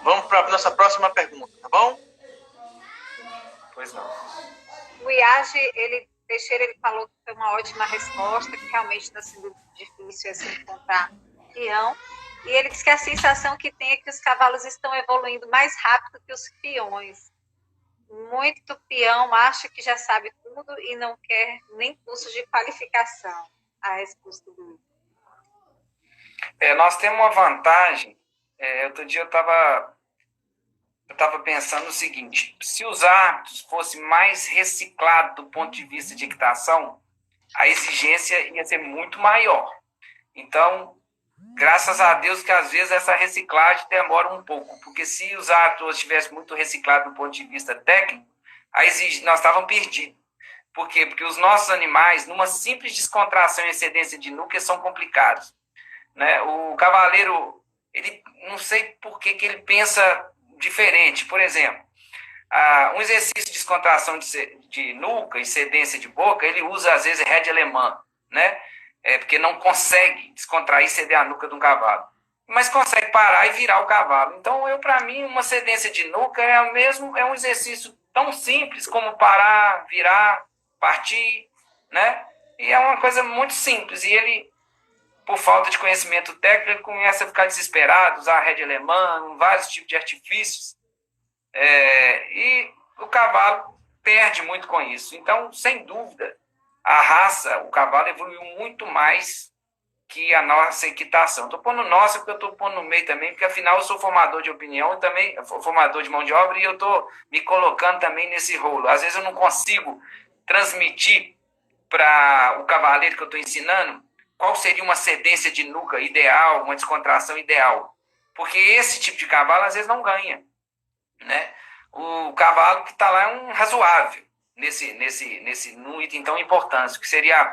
Speaker 2: Vamos para a nossa próxima pergunta, tá bom?
Speaker 4: Pois não.
Speaker 1: O Iage, ele falou que foi uma ótima resposta, que realmente está sendo difícil assim, encontrar peão. E ele disse que a sensação que tem é que os cavalos estão evoluindo mais rápido que os peões. Muito peão acha que já sabe tudo e não quer nem curso de qualificação. A resposta dele.
Speaker 4: Nós temos uma vantagem. Outro dia eu estava pensando o seguinte: se os árbitros fossem mais reciclados do ponto de vista de equitação, a exigência ia ser muito maior. Então, graças a Deus que às vezes essa reciclagem demora um pouco, porque se os átomos estivessem muito reciclados do ponto de vista técnico, nós estávamos perdidos. Por quê? Porque os nossos animais, numa simples descontração e excedência de núcleo, são complicados. Né? O cavaleiro, ele não sei por que ele pensa diferente. Por exemplo, um exercício de descontração de nuca e cedência de boca, ele usa, às vezes, rédea alemã, né? Porque não consegue descontrair e ceder a nuca de um cavalo. Mas consegue parar e virar o cavalo. Então, para mim, uma cedência de nuca é um exercício tão simples como parar, virar, partir, né? E é uma coisa muito simples. E ele, por falta de conhecimento técnico, começa a ficar desesperado, usar a rédea alemã, vários tipos de artifícios. E o cavalo perde muito com isso. Então, sem dúvida, a raça, o cavalo evoluiu muito mais que a nossa equitação. Estou pondo nossa porque eu estou pondo no meio também, porque afinal eu sou formador de opinião e também formador de mão de obra, e eu estou me colocando também nesse rolo. Às vezes eu não consigo transmitir para o cavaleiro que eu estou ensinando qual seria uma cedência de nuca ideal, uma descontração ideal. Porque esse tipo de cavalo às vezes não ganha. Né? O cavalo que está lá é um razoável num item tão importante, que seria a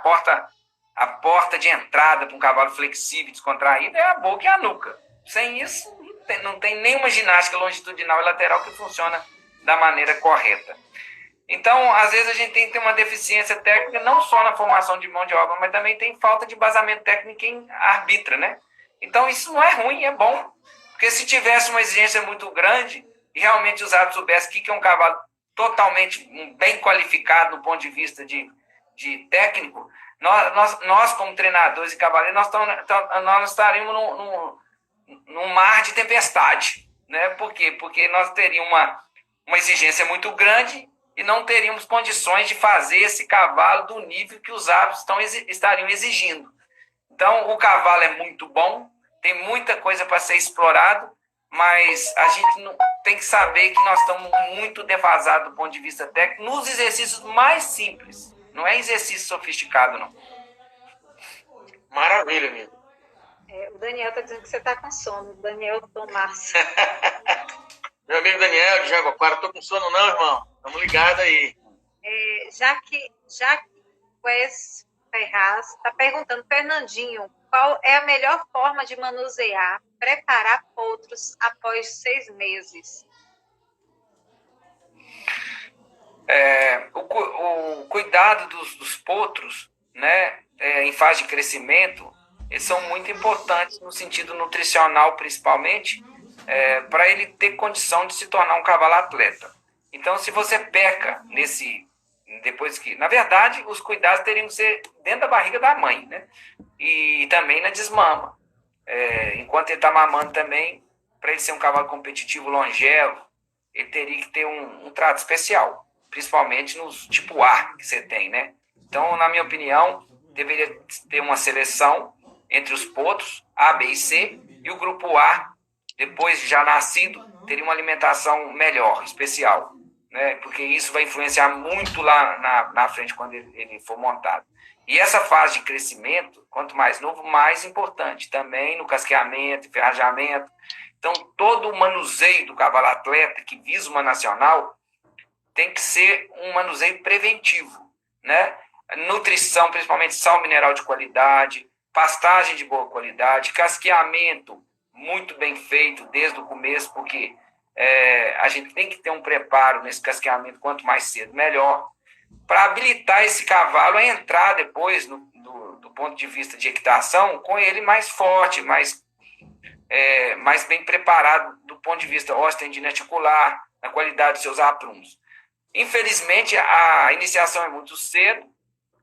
Speaker 4: porta de entrada para um cavalo flexível e descontraído é a boca e a nuca. Sem isso, não tem nenhuma ginástica longitudinal e lateral que funciona da maneira correta. Então, às vezes a gente tem que ter uma deficiência técnica não só na formação de mão de obra, mas também tem falta de embasamento técnico em arbitra, né? Então, isso não é ruim, é bom. Porque se tivesse uma exigência muito grande e realmente os árbitros soubessem que é um cavalo totalmente bem qualificado do ponto de vista de técnico, nós como treinadores e cavaleiros, nós estaríamos num mar de tempestade. Né? Por quê? Porque nós teríamos uma exigência muito grande e não teríamos condições de fazer esse cavalo do nível que os árbitros estariam exigindo. Então, o cavalo é muito bom, tem muita coisa para ser explorado, mas a gente não, tem que saber que nós estamos muito defasados do ponto de vista técnico nos exercícios mais simples. Não é exercício sofisticado, não.
Speaker 2: Maravilha, amigo.
Speaker 1: O Daniel está dizendo que você está com sono. Daniel Tomás.
Speaker 2: Meu amigo Daniel, de Jaguaquara, estou com sono não, irmão. Estamos ligados aí.
Speaker 1: Já que Wes Ferraz está perguntando, Fernandinho, qual é a melhor forma de manusear, preparar potros após 6 meses?
Speaker 4: O cuidado dos potros, né, em fase de crescimento, eles são muito importantes no sentido nutricional, principalmente, para ele ter condição de se tornar um cavalo atleta. Então, se você peca depois que... Na verdade, os cuidados teriam que ser dentro da barriga da mãe, né? E também na desmama. Enquanto ele está mamando também, para ele ser um cavalo competitivo longevo, ele teria que ter um trato especial, principalmente nos tipo A que você tem, né? Então, na minha opinião, deveria ter uma seleção entre os potros A, B e C, e o grupo A, depois já nascido, teria uma alimentação melhor, especial, né? Porque isso vai influenciar muito lá na frente, quando ele for montado. E essa fase de crescimento, quanto mais novo, mais importante. Também no casqueamento, enferrajamento. Então, todo o manuseio do cavalo atleta que visa uma nacional tem que ser um manuseio preventivo, né? Nutrição, principalmente sal mineral de qualidade, pastagem de boa qualidade, casqueamento muito bem feito desde o começo, porque a gente tem que ter um preparo nesse casqueamento, quanto mais cedo, melhor, para habilitar esse cavalo a entrar depois, do ponto de vista de equitação, com ele mais forte, mais bem preparado do ponto de vista osteotendino articular, na qualidade dos seus aprumos. Infelizmente, a iniciação é muito cedo,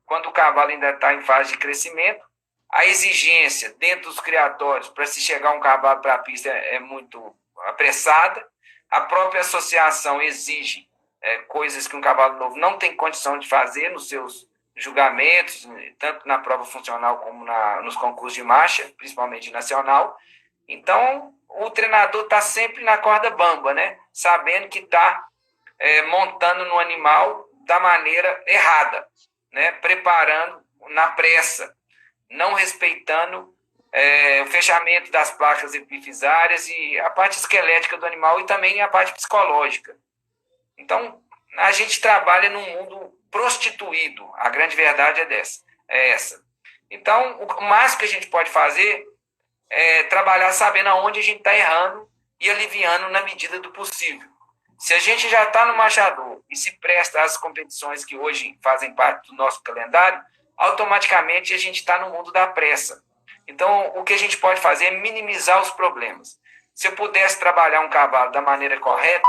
Speaker 4: quando o cavalo ainda está em fase de crescimento. A exigência dentro dos criatórios para se chegar um cavalo para a pista é muito apressada. A própria associação exige coisas que um cavalo novo não tem condição de fazer nos seus julgamentos, tanto na prova funcional como nos concursos de marcha, principalmente nacional. Então, o treinador está sempre na corda bamba, né? Sabendo que está montando no animal da maneira errada, né? Preparando na pressa, não respeitando o fechamento das placas epifisárias e a parte esquelética do animal e também a parte psicológica. Então, a gente trabalha num mundo prostituído. A grande verdade é essa. Então, o máximo que a gente pode fazer é trabalhar sabendo aonde a gente está errando e aliviando na medida do possível. Se a gente já está no machador e se presta às competições que hoje fazem parte do nosso calendário, automaticamente a gente está no mundo da pressa. Então, o que a gente pode fazer é minimizar os problemas. Se eu pudesse trabalhar um cavalo da maneira correta,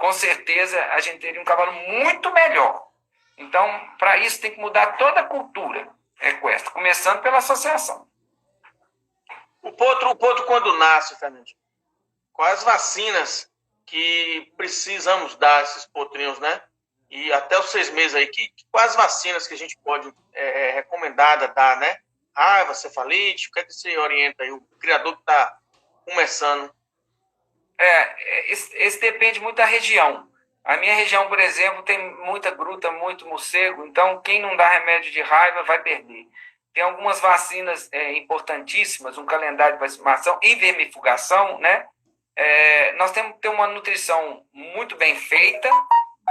Speaker 4: com certeza a gente teria um cavalo muito melhor. Então, para isso tem que mudar toda a cultura equestre, começando pela associação.
Speaker 2: O potro quando nasce, Fernandinho, quais vacinas que precisamos dar a esses potrinhos, né? E até os 6 meses aí, quais vacinas que a gente pode recomendada dar, né? Raiva, cefalite, o que é que você orienta aí? O criador que está começando.
Speaker 4: Esse depende muito da região. A minha região, por exemplo, tem muita gruta, muito morcego, então quem não dá remédio de raiva vai perder. Tem algumas vacinas importantíssimas, um calendário de vacinação e vermifugação, né? Nós temos que ter uma nutrição muito bem feita,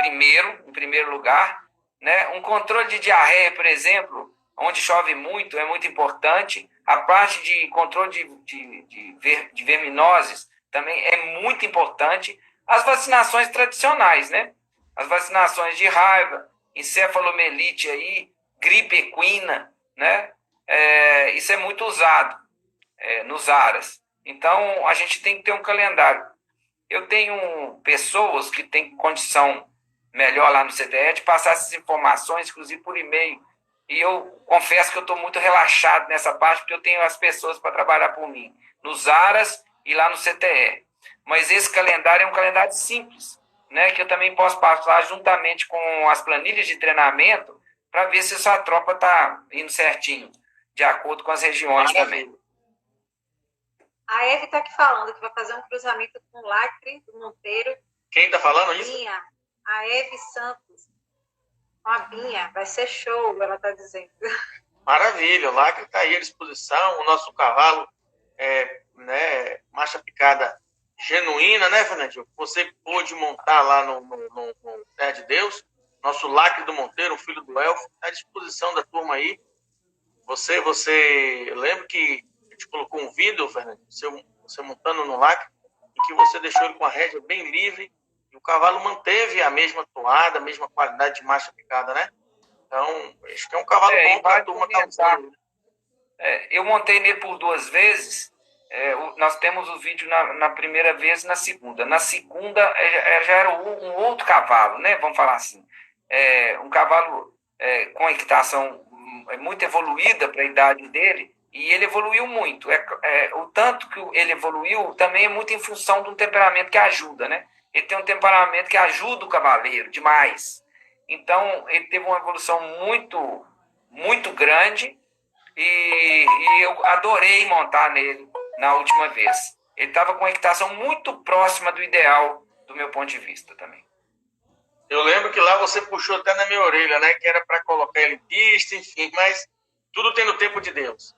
Speaker 4: em primeiro lugar, né? Um controle de diarreia, por exemplo, onde chove muito, é muito importante. A parte de controle de verminoses também é muito importante. As vacinações tradicionais, né? As vacinações de raiva, encefalomelite aí, gripe equina, né? Isso é muito usado nos aras. Então, a gente tem que ter um calendário. Eu tenho pessoas que têm condição melhor lá no CTE de passar essas informações, inclusive por e-mail. E eu confesso que eu estou muito relaxado nessa parte, porque eu tenho as pessoas para trabalhar por mim, nos aras e lá no CTE. Mas esse calendário é um calendário simples, né, que eu também posso passar juntamente com as planilhas de treinamento para ver se essa tropa está indo certinho, de acordo com as regiões também.
Speaker 1: A Eve está aqui falando que vai fazer um cruzamento com o Lacre do Monteiro.
Speaker 2: Quem está falando isso?
Speaker 1: Binha, a Eve Santos. Com a Binha, vai ser show, ela está dizendo.
Speaker 2: Maravilha, o Lacre está aí à disposição, o nosso cavalo marcha picada genuína, né, Fernandinho? Você pôde montar lá no Terra de Deus, nosso Lacre do Monteiro, o filho do Elfo, está à disposição da turma aí. Você lembra que a gente colocou um vídeo, Fernandinho, você montando no Lacre, e que você deixou ele com a rédea bem livre, e o cavalo manteve a mesma toada, a mesma qualidade de marcha picada, né? Então, acho que é um cavalo bom para a turma cansar.
Speaker 4: Eu montei nele por 2 vezes. Nós temos o vídeo na primeira vez e na segunda. Na segunda já era um outro cavalo, né? Vamos falar assim. Um cavalo com equitação muito evoluída para a idade dele, e ele evoluiu muito. O tanto que ele evoluiu também é muito em função de um temperamento que ajuda, né? Ele tem um temperamento que ajuda o cavaleiro demais. Então, ele teve uma evolução muito, muito grande, e eu adorei montar nele na última vez. Ele estava com uma equitação muito próxima do ideal, do meu ponto de vista também.
Speaker 2: Eu lembro que lá você puxou até na minha orelha, né? Que era para colocar ele em pista, enfim, mas tudo tem no tempo de Deus.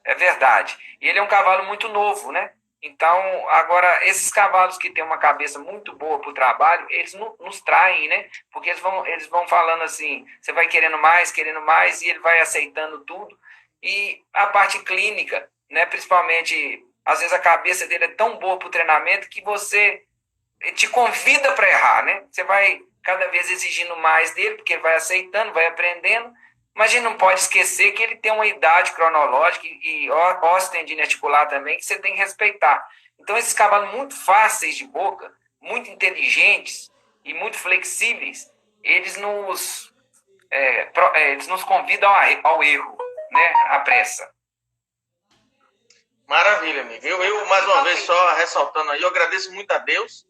Speaker 4: É verdade. E ele é um cavalo muito novo, né? Então, agora, esses cavalos que têm uma cabeça muito boa para o trabalho, eles nos traem, né? Porque eles vão falando assim, você vai querendo mais, e ele vai aceitando tudo. E a parte clínica, né? Principalmente, às vezes a cabeça dele é tão boa para o treinamento que você te convida para errar, né? Você vai cada vez exigindo mais dele, porque ele vai aceitando, vai aprendendo, mas a gente não pode esquecer que ele tem uma idade cronológica e ósseo tendino articular também, que você tem que respeitar. Então, esses cavalos muito fáceis de boca, muito inteligentes e muito flexíveis, eles nos convidam ao erro, né? À pressa.
Speaker 2: Maravilha, amigo. Eu mais uma vez, só ressaltando aí, eu agradeço muito a Deus,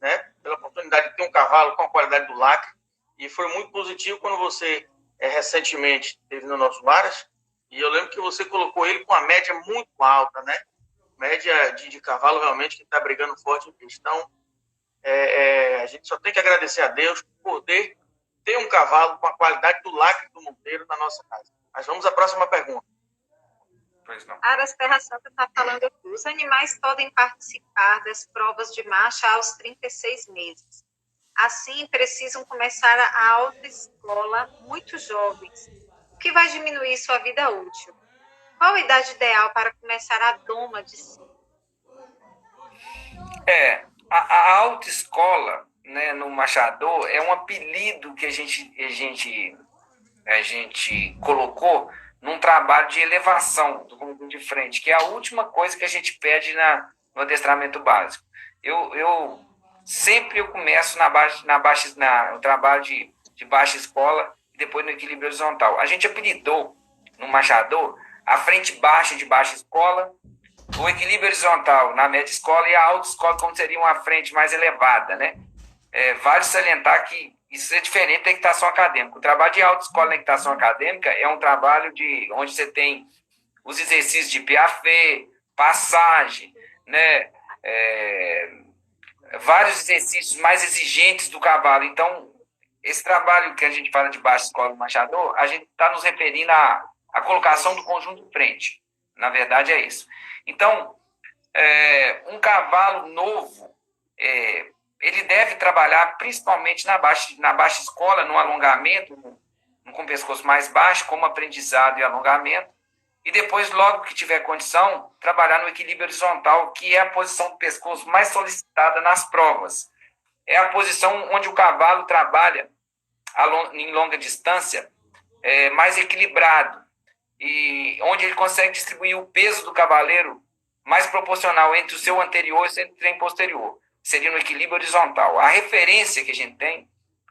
Speaker 2: né, pela oportunidade de ter um cavalo com a qualidade do Lacre, e foi muito positivo quando você recentemente esteve no nosso Aras, e eu lembro que você colocou ele com a média muito alta, né? Média de cavalo realmente que está brigando forte em pista. Então, a gente só tem que agradecer a Deus por poder ter um cavalo com a qualidade do Lacre do Monteiro na nossa casa. Mas vamos à próxima pergunta.
Speaker 4: Pois não.
Speaker 1: Aras Terra Santa está falando aqui. Os animais podem participar das provas de marcha aos 36 meses. Assim, precisam começar a autoescola muito jovens, o que vai diminuir sua vida útil. Qual a idade ideal para começar a doma de si?
Speaker 4: A autoescola, né, no machador é um apelido que a gente colocou num trabalho de elevação do conjunto de frente, que é a última coisa que a gente pede no adestramento básico. Eu sempre começo no trabalho de baixa escola e depois no equilíbrio horizontal. A gente apelidou no machador a frente baixa de baixa escola, o equilíbrio horizontal na média escola e a alta escola como seria uma frente mais elevada, né? Vale salientar que isso é diferente da equitação acadêmica. O trabalho de autoescola na equitação acadêmica é um trabalho onde você tem os exercícios de Piaget, passagem, né? Vários exercícios mais exigentes do cavalo. Então, esse trabalho que a gente fala de baixa escola do machador, a gente está nos referindo à colocação do conjunto de frente. Na verdade, é isso. Então, um cavalo novo, ele deve trabalhar principalmente na baixa escola, no alongamento, com o pescoço mais baixo, como aprendizado e alongamento, e depois, logo que tiver condição, trabalhar no equilíbrio horizontal, que é a posição do pescoço mais solicitada nas provas. É a posição onde o cavalo trabalha em longa distância, mais equilibrado, e onde ele consegue distribuir o peso do cavaleiro mais proporcional entre o seu anterior e o seu trem posterior. Seria no equilíbrio horizontal. A referência que a gente tem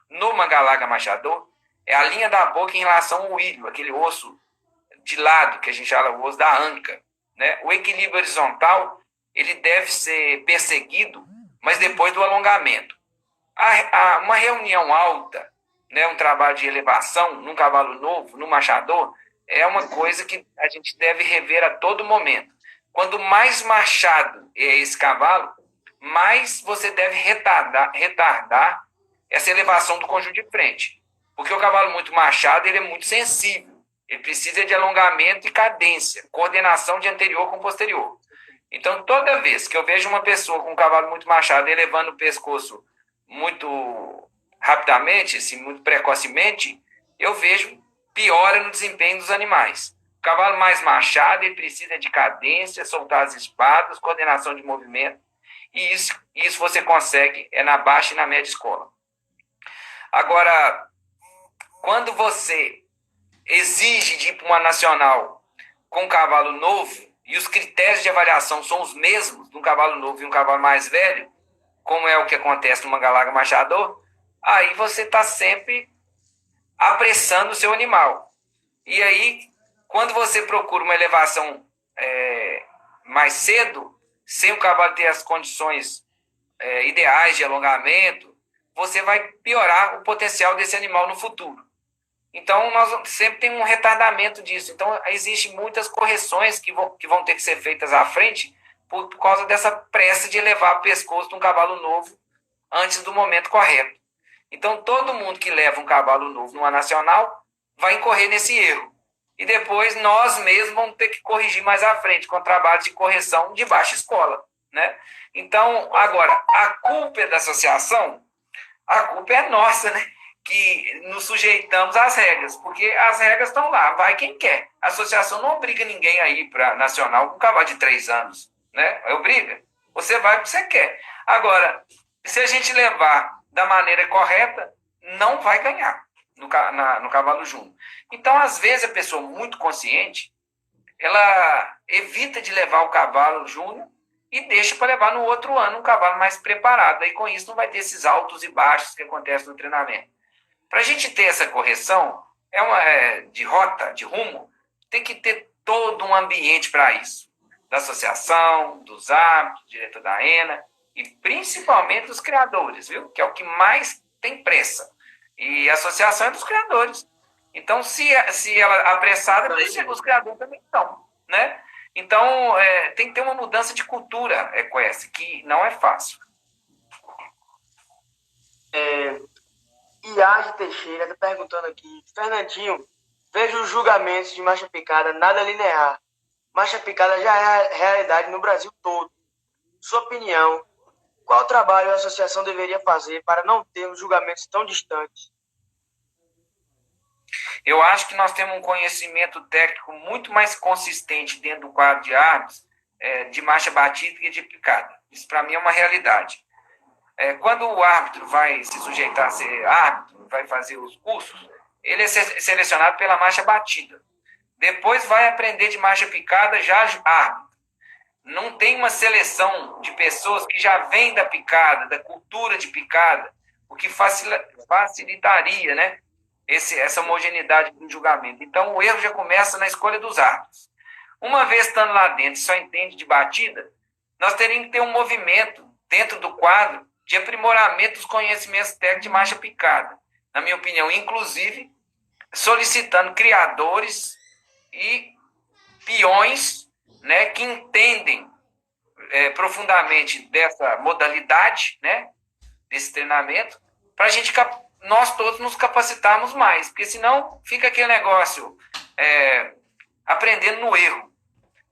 Speaker 4: no Mangalaga Machador é a linha da boca em relação ao ilho, aquele osso de lado, que a gente fala o osso da anca, né? O equilíbrio horizontal, ele deve ser perseguido, mas depois do alongamento. Uma reunião alta, né, um trabalho de elevação num cavalo novo, no machador, é uma coisa que a gente deve rever a todo momento. Quanto mais machado é esse cavalo, mais você deve retardar essa elevação do conjunto de frente. Porque o cavalo muito machado, ele é muito sensível. Ele precisa de alongamento e cadência, coordenação de anterior com posterior. Então, toda vez que eu vejo uma pessoa com um cavalo muito machado elevando o pescoço muito rapidamente, assim, muito precocemente, eu vejo piora no desempenho dos animais. O cavalo mais machado, ele precisa de cadência, soltar as espadas, coordenação de movimento, e isso você consegue na baixa e na média escola. Agora, quando você exige de ir para uma nacional com um cavalo novo, e os critérios de avaliação são os mesmos de um cavalo novo e um cavalo mais velho, como é o que acontece no Mangalaga Machador, aí você está sempre apressando o seu animal. E aí, quando você procura uma elevação mais cedo, sem o cavalo ter as condições ideais de alongamento, você vai piorar o potencial desse animal no futuro. Então, nós sempre temos um retardamento disso. Então, existem muitas correções que vão ter que ser feitas à frente por causa dessa pressa de elevar o pescoço de um cavalo novo antes do momento correto. Então, todo mundo que leva um cavalo novo numa nacional vai incorrer nesse erro. E depois, nós mesmos vamos ter que corrigir mais à frente, com trabalho de correção de baixa escola, né? Então, agora, a culpa é da associação? A culpa é nossa, né? Que nos sujeitamos às regras, porque as regras estão lá, vai quem quer. A associação não obriga ninguém a ir para a nacional com um cavalo de 3 anos, né? Obriga. Você vai porque você quer. Agora, se a gente levar da maneira correta, não vai ganhar no cavalo júnior. Então, às vezes, a pessoa muito consciente, ela evita de levar o cavalo júnior e deixa para levar no outro ano um cavalo mais preparado. Aí, com isso, não vai ter esses altos e baixos que acontecem no treinamento. Para a gente ter essa correção, de rota, de rumo, tem que ter todo um ambiente para isso. Da associação, dos árbitros, do diretor da ENA, e principalmente dos criadores, viu? Que é o que mais tem pressa. E a associação é dos criadores. Então, se ela apressada, os criadores também estão, né? Então, tem que ter uma mudança de cultura equestre, que não é fácil.
Speaker 3: Iage Teixeira está perguntando aqui, Fernandinho, vejo os julgamentos de marcha picada nada linear. marcha picada já é a realidade no Brasil todo. Sua opinião, qual trabalho a associação deveria fazer para não termos julgamentos tão distantes?
Speaker 4: Eu acho que nós temos um conhecimento técnico muito mais consistente dentro do quadro de árbitros de marcha batida que de picada. Isso, para mim, é uma realidade. Quando o árbitro vai se sujeitar a ser árbitro, vai fazer os cursos, ele é selecionado pela marcha batida. Depois vai aprender de marcha picada já árbitro. Não tem uma seleção de pessoas que já vêm da picada, da cultura de picada, o que facilitaria, né, essa homogeneidade no julgamento. Então, o erro já começa na escolha dos árbitros. Uma vez estando lá dentro, só entende de batida, nós teríamos que ter um movimento dentro do quadro de aprimoramento dos conhecimentos técnicos de marcha picada. Na minha opinião, inclusive, solicitando criadores e peões, né, que entendem profundamente dessa modalidade, né, desse treinamento, para nós todos nos capacitarmos mais, porque senão fica aquele negócio aprendendo no erro.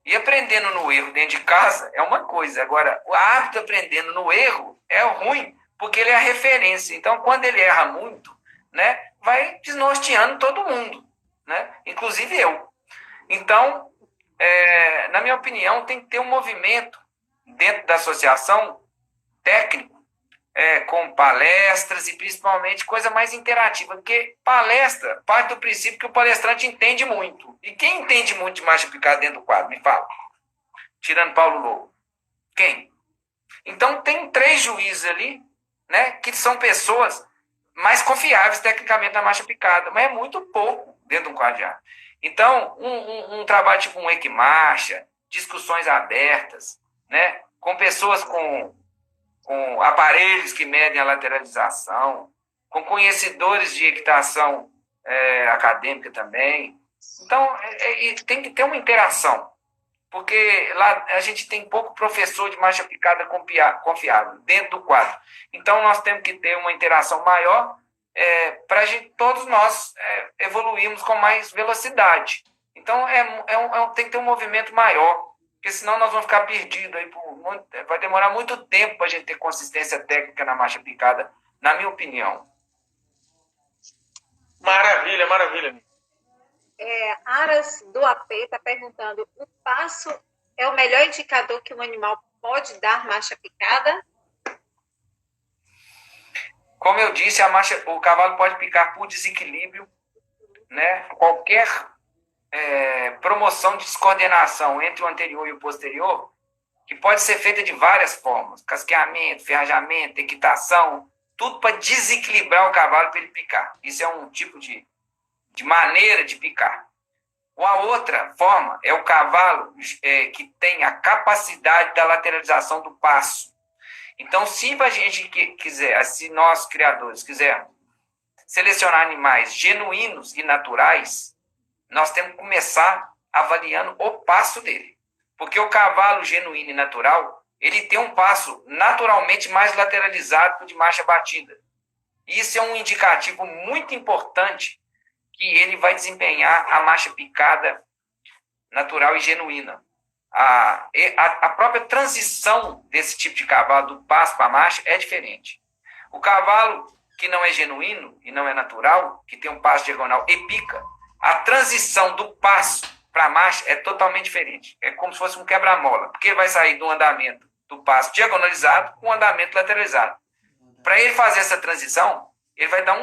Speaker 4: E aprendendo no erro dentro de casa é uma coisa. Agora, o árbitro aprendendo no erro é ruim, porque ele é a referência. Então, quando ele erra muito, né, vai desnorteando todo mundo, né, inclusive eu. Então, na minha opinião, tem que ter um movimento dentro da associação técnico, com palestras e principalmente coisa mais interativa, porque palestra parte do princípio que o palestrante entende muito. E quem entende muito de marcha picada dentro do quadro? Me fala. Tirando Paulo Lobo. Quem? Então tem 3 juízes ali, né, que são pessoas mais confiáveis tecnicamente na marcha picada, mas é muito pouco dentro de um quadro de árbitro. Então, um trabalho tipo um equimarcha, discussões abertas, né, com pessoas com aparelhos que medem a lateralização, com conhecedores de equitação acadêmica também. Então, tem que ter uma interação, porque lá a gente tem pouco professor de marcha picada confiável dentro do quadro. Então, nós temos que ter uma interação maior para todos nós evoluirmos com mais velocidade. Então, tem que ter um movimento maior, porque senão nós vamos ficar perdidos aí vai demorar muito tempo para a gente ter consistência técnica na marcha picada, na minha opinião.
Speaker 2: Maravilha, maravilha.
Speaker 1: Aras do AP está perguntando: o passo é o melhor indicador que um animal pode dar marcha picada?
Speaker 4: Como eu disse, o cavalo pode picar por desequilíbrio, né? Qualquer promoção de descoordenação entre o anterior e o posterior, que pode ser feita de várias formas: casqueamento, ferrajamento, equitação, tudo para desequilibrar o cavalo para ele picar. Isso é um tipo de maneira de picar. Uma outra forma é o cavalo que tem a capacidade da lateralização do passo. Então, se a gente quiser, se nós criadores quisermos selecionar animais genuínos e naturais, nós temos que começar avaliando o passo dele. Porque o cavalo genuíno e natural, ele tem um passo naturalmente mais lateralizado que o de marcha batida. Isso é um indicativo muito importante que ele vai desempenhar a marcha picada natural e genuína. A própria transição desse tipo de cavalo, do passo para a marcha, é diferente. O cavalo que não é genuíno e não é natural, que tem um passo diagonal e pica, a transição do passo para a marcha é totalmente diferente. É como se fosse um quebra-mola, porque ele vai sair do andamento do passo diagonalizado com o andamento lateralizado. Para ele fazer essa transição, ele vai dar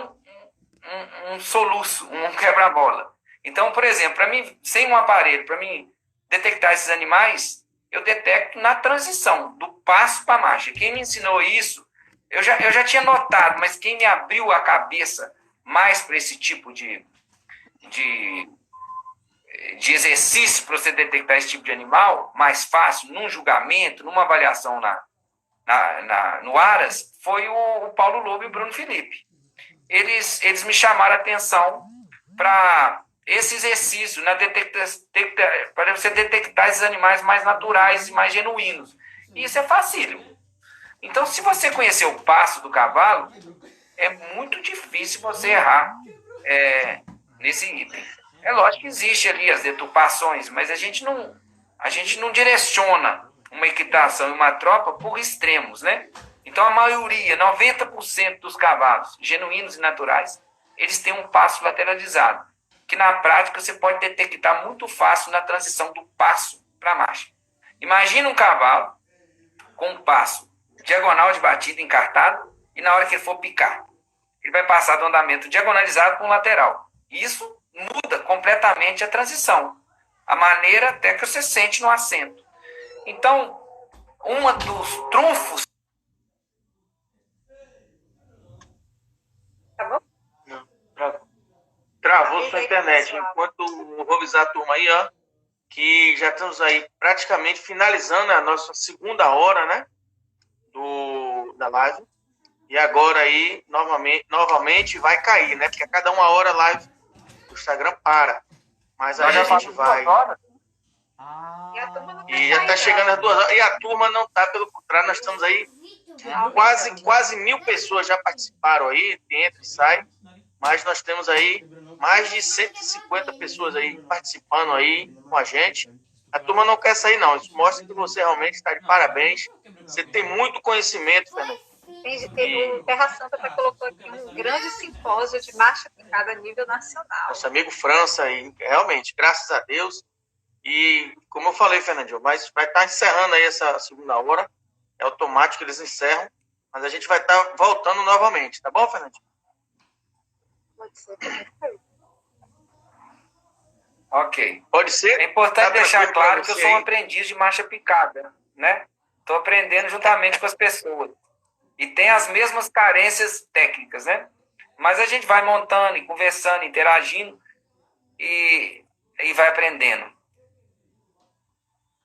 Speaker 4: um soluço, um quebra-mola. Então, por exemplo, para mim, sem um aparelho, para mim detectar esses animais, eu detecto na transição do passo para a marcha. Quem me ensinou isso, eu já tinha notado, mas quem me abriu a cabeça mais para esse tipo de exercício para você detectar esse tipo de animal, mais fácil, num julgamento, numa avaliação no Aras, foi o Paulo Lobo e o Bruno Felipe. Eles me chamaram a atenção para esse exercício, para você detectar esses animais mais naturais e mais genuínos. E isso é facílimo. Então, se você conhecer o passo do cavalo, é muito difícil você errar nesse item. É lógico que existe ali as deturpações, mas a gente a gente não direciona uma equitação e uma tropa por extremos, né? Então, a maioria, 90% dos cavalos genuínos e naturais, eles têm um passo lateralizado, que na prática você pode detectar muito fácil na transição do passo para a marcha. Imagina um cavalo com um passo diagonal de batida encartado e na hora que ele for picar, ele vai passar do andamento diagonalizado para um lateral. Isso muda completamente a transição, a maneira até que você sente no assento. Então, um dos trunfos...
Speaker 1: Tá bom?
Speaker 2: Não, travou sua internet. Enquanto eu vou avisar a turma aí, ó, que já estamos aí praticamente finalizando a nossa segunda hora, né, da live. E agora aí, novamente vai cair, né, porque a cada uma hora a live do Instagram para. Mas aí a gente vai... E já está chegando às 2 horas. E a turma não está, pelo contrário, nós estamos aí, quase 1000 pessoas já participaram aí, entra e sai. Mas nós temos aí mais de 150 pessoas aí participando aí com a gente. A turma não quer sair, não. Isso mostra que você realmente está de parabéns. Você tem muito conhecimento, Fernando.
Speaker 1: O Terra Santa colocou aqui um grande simpósio de marcha picada a nível nacional.
Speaker 2: Nosso amigo França, aí, realmente, graças a Deus. E, como eu falei, Fernandinho, mas vai estar encerrando aí essa segunda hora. É automático, eles encerram. Mas a gente vai estar voltando novamente, tá bom, Fernandinho?
Speaker 1: Pode ser.
Speaker 4: Ok.
Speaker 2: Pode ser?
Speaker 4: É importante deixar claro que eu sou um
Speaker 2: aí.
Speaker 4: aprendiz de marcha picada, né? Estou aprendendo juntamente com as pessoas. E tem as mesmas carências técnicas, né? Mas a gente vai montando e conversando, interagindo e vai aprendendo.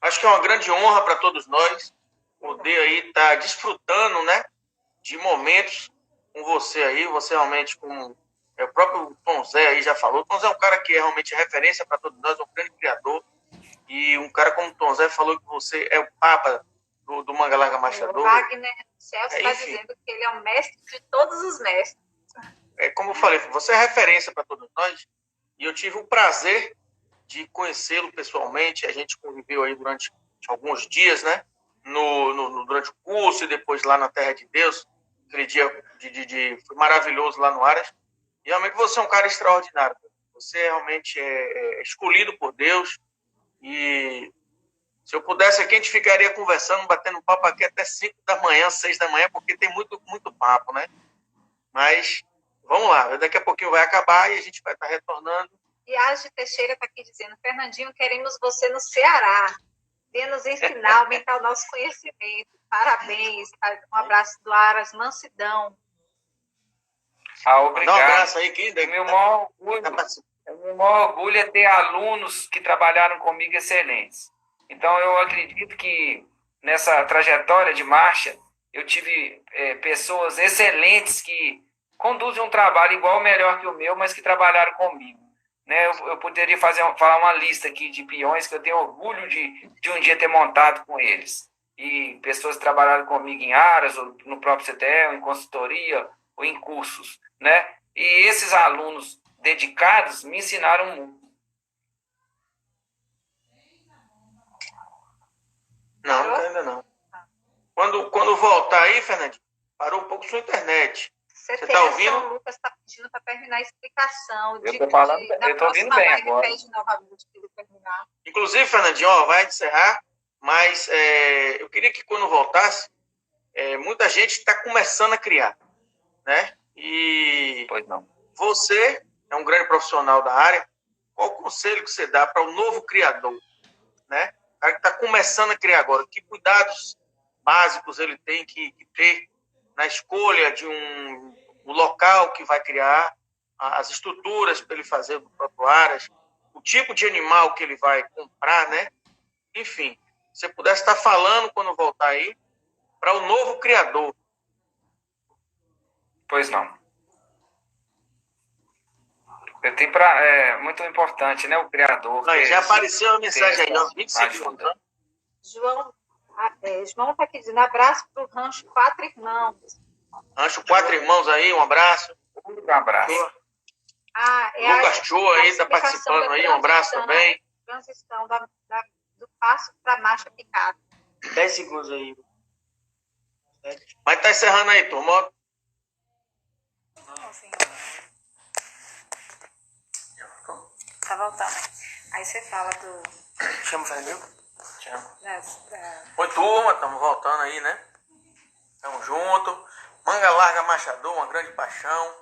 Speaker 2: Acho que é uma grande honra para todos nós poder aí estar desfrutando, né, de momentos com você aí. Você realmente, como o próprio Tom Zé aí já falou, Tom Zé é um cara que é realmente referência para todos nós, um grande criador. E um cara como o Tom Zé falou que você é o papa do Manga Larga Machador.
Speaker 1: O Wagner Celso está dizendo que ele é o mestre de todos os mestres.
Speaker 2: Como eu falei, você é referência para todos nós. E eu tive o prazer de conhecê-lo pessoalmente. A gente conviveu aí durante alguns dias, né? Durante o curso e depois lá na Terra de Deus. Aquele dia foi maravilhoso lá no Aras. E realmente você é um cara extraordinário. Você realmente é escolhido por Deus. E se eu pudesse aqui, a gente ficaria conversando, batendo papo aqui até 5 da manhã, 6 da manhã, porque tem muito papo, né? Mas vamos lá, daqui a pouquinho vai acabar e a gente vai estar retornando.
Speaker 1: E a Agi Teixeira está aqui dizendo: Fernandinho, queremos você no Ceará. Venha nos ensinar, aumentar o nosso conhecimento. Parabéns. Um abraço do Aras Mansidão.
Speaker 4: Obrigado.
Speaker 2: Dá um abraço aí, quem?
Speaker 4: Meu maior orgulho é ter alunos que trabalharam comigo excelentes. Então, eu acredito que nessa trajetória de marcha, eu tive pessoas excelentes que conduzem um trabalho igual ou melhor que o meu, mas que trabalharam comigo. Né? Eu poderia falar uma lista aqui de peões que eu tenho orgulho de um dia ter montado com eles. E pessoas que trabalharam comigo em Aras, ou no próprio CTE, ou em consultoria, ou em cursos. Né? E esses alunos dedicados me ensinaram muito.
Speaker 2: Não, ainda não. Quando voltar aí, Fernandinho, parou um pouco sua internet. Você está ouvindo?
Speaker 1: O Lucas está pedindo para terminar a explicação.
Speaker 4: Eu estou ouvindo bem agora.
Speaker 1: Pede novamente para ele terminar.
Speaker 2: Inclusive, Fernandinho, vai encerrar, mas eu queria que quando voltasse, muita gente está começando a criar, né? E
Speaker 4: pois não.
Speaker 2: Você é um grande profissional da área. Qual o conselho que você dá para o novo criador, né? O cara que está começando a criar agora, que cuidados básicos ele tem que ter na escolha de um local que vai criar, as estruturas para ele fazer do próprio Aras, o tipo de animal que ele vai comprar, né? Enfim, se você pudesse estar falando quando voltar aí para o novo criador.
Speaker 4: Pois não. Eu tenho muito importante, né? O criador.
Speaker 2: Não, já apareceu a mensagem aí, ó, 20 segundos. Né?
Speaker 1: João está aqui dizendo: abraço para o Rancho Quatro Irmãos.
Speaker 2: Rancho Quatro Irmãos aí, um abraço.
Speaker 4: Um abraço.
Speaker 2: Lucas Show aí está participando aí, um abraço também.
Speaker 1: Transição do passo para marcha picada.
Speaker 3: 10 segundos aí.
Speaker 2: Mas tá encerrando aí, turma.
Speaker 1: Não, senhor. Tá voltando. Aí você fala do...
Speaker 3: Chama o Fernandinho?
Speaker 2: Oi, turma, estamos voltando aí, né? Tamo junto. Manga larga machador, uma grande paixão.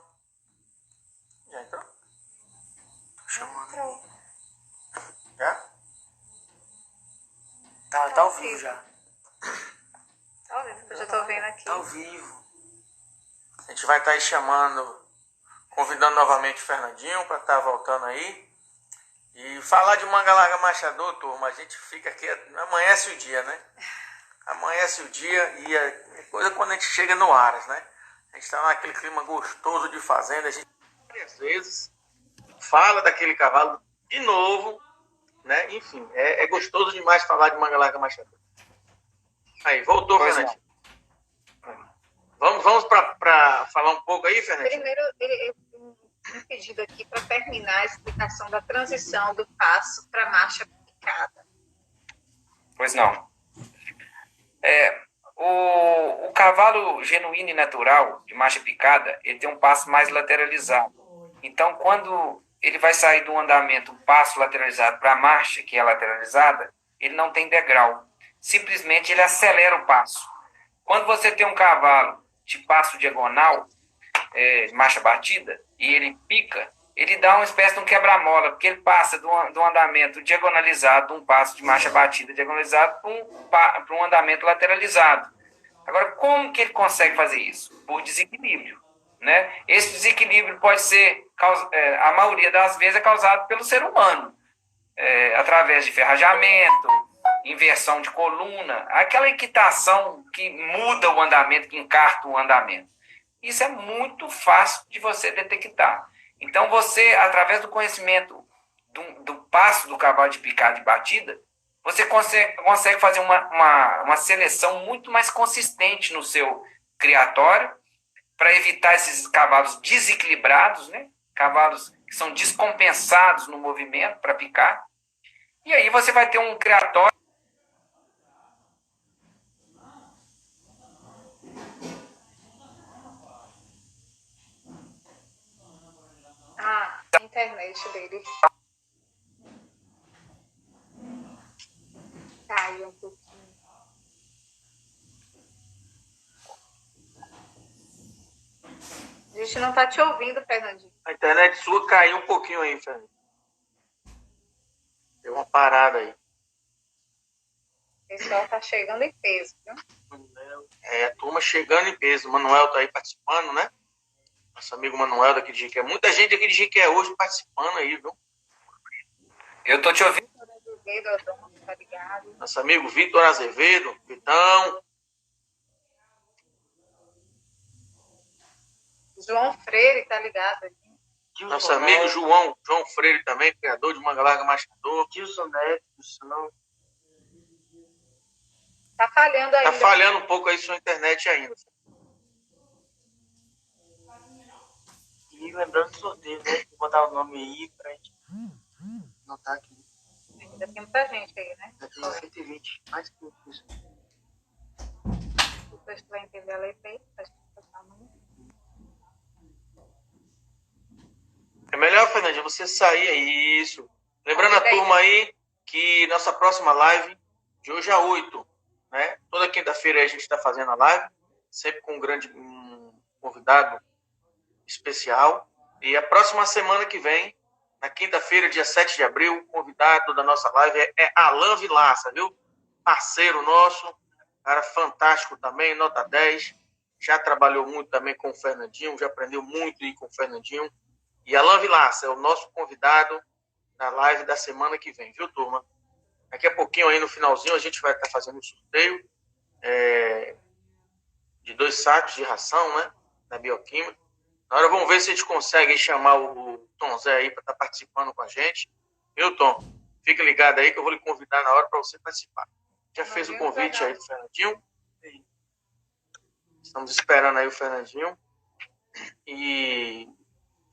Speaker 2: Já entrou?
Speaker 1: Entrou.
Speaker 2: Já?
Speaker 3: Tá ao vivo já.
Speaker 1: Tá ouvindo? Eu já tô vendo aqui.
Speaker 3: Tá ao vivo.
Speaker 2: A gente vai estar aí chamando, convidando novamente o Fernandinho para estar voltando aí. E falar de manga larga machador, turma, a gente fica aqui, amanhece o dia, né? Amanhece o dia e a coisa quando a gente chega no Aras, né? A gente está naquele clima gostoso de fazenda, a gente várias vezes fala daquele cavalo de novo, né? Enfim, é gostoso demais falar de manga larga machador. Aí, voltou, Fernandinho. Vamos para falar um pouco aí, Fernandinho?
Speaker 1: Primeiro, ele um pedido aqui para terminar a explicação da transição do passo para marcha picada.
Speaker 4: Pois não. O cavalo genuíno e natural de marcha picada, ele tem um passo mais lateralizado. Então, quando ele vai sair do andamento, um passo lateralizado para a marcha, que é lateralizada, ele não tem degrau. Simplesmente ele acelera o passo. Quando você tem um cavalo de passo diagonal, marcha batida, e ele pica, ele dá uma espécie de um quebra-mola, porque ele passa do andamento diagonalizado, de um passo de marcha batida diagonalizado, para um andamento lateralizado. Agora, como que ele consegue fazer isso? Por desequilíbrio, né? Esse desequilíbrio pode ser, a maioria das vezes, é causado pelo ser humano, através de ferrajamento, inversão de coluna, aquela equitação que muda o andamento, que encarta o andamento. Isso é muito fácil de você detectar. Então, você, através do conhecimento do passo do cavalo de picada e batida, você consegue fazer uma seleção muito mais consistente no seu criatório, para evitar esses cavalos desequilibrados, né? Cavalos que são descompensados no movimento para picar. E aí você vai ter um criatório.
Speaker 1: A internet dele caiu um pouquinho. A gente não tá te ouvindo, Fernandinho.
Speaker 2: A internet sua caiu um pouquinho aí, Fernandinho. Deu uma parada aí.
Speaker 1: O pessoal tá chegando em peso, viu?
Speaker 2: A turma chegando em peso. O Manuel tá aí participando, né? Nosso amigo Manuel daqui de Jiqué. Muita gente aqui de Jiqué hoje participando aí, viu?
Speaker 4: Eu tô te ouvindo.
Speaker 1: Tá ligado?
Speaker 2: Nosso amigo Vitor Azevedo, Vitão.
Speaker 1: João Freire, tá ligado aqui?
Speaker 2: Nosso amigo João Freire também, criador de manga larga machador.
Speaker 3: Gilson Neto, Gilson.
Speaker 1: Tá falhando ainda.
Speaker 2: Tá falhando um pouco aí sua internet ainda.
Speaker 3: E lembrando do sorteio, né? Vou botar o nome aí pra gente anotar aqui.
Speaker 1: Ainda tem muita gente aí, né?
Speaker 3: Já tem 120, mais que isso.
Speaker 1: Depois tu vai entender a letra aí.
Speaker 2: É melhor, Fernandinho, você sair aí, isso. Lembrando a turma aí que nossa próxima live de hoje é 8, né? Toda quinta-feira a gente está fazendo a live, sempre com um convidado especial. E a próxima semana que vem, na quinta-feira, dia 7 de abril, o convidado da nossa live é Alain Vilaça, viu? Parceiro nosso, cara fantástico também, nota 10. Já trabalhou muito também com o Fernandinho, já aprendeu muito aí com o Fernandinho. E Alain Vilaça é o nosso convidado na live da semana que vem, viu, turma? Daqui a pouquinho aí no finalzinho a gente vai estar fazendo um sorteio de 2 sacos de ração, né? Da Bioquímica. Na hora vamos ver se a gente consegue chamar o Tom Zé aí para estar participando com a gente. Viu, Tom? Fica ligado aí que eu vou lhe convidar na hora para você participar. Já fez o convite aí do Fernandinho. Estamos esperando aí o Fernandinho. E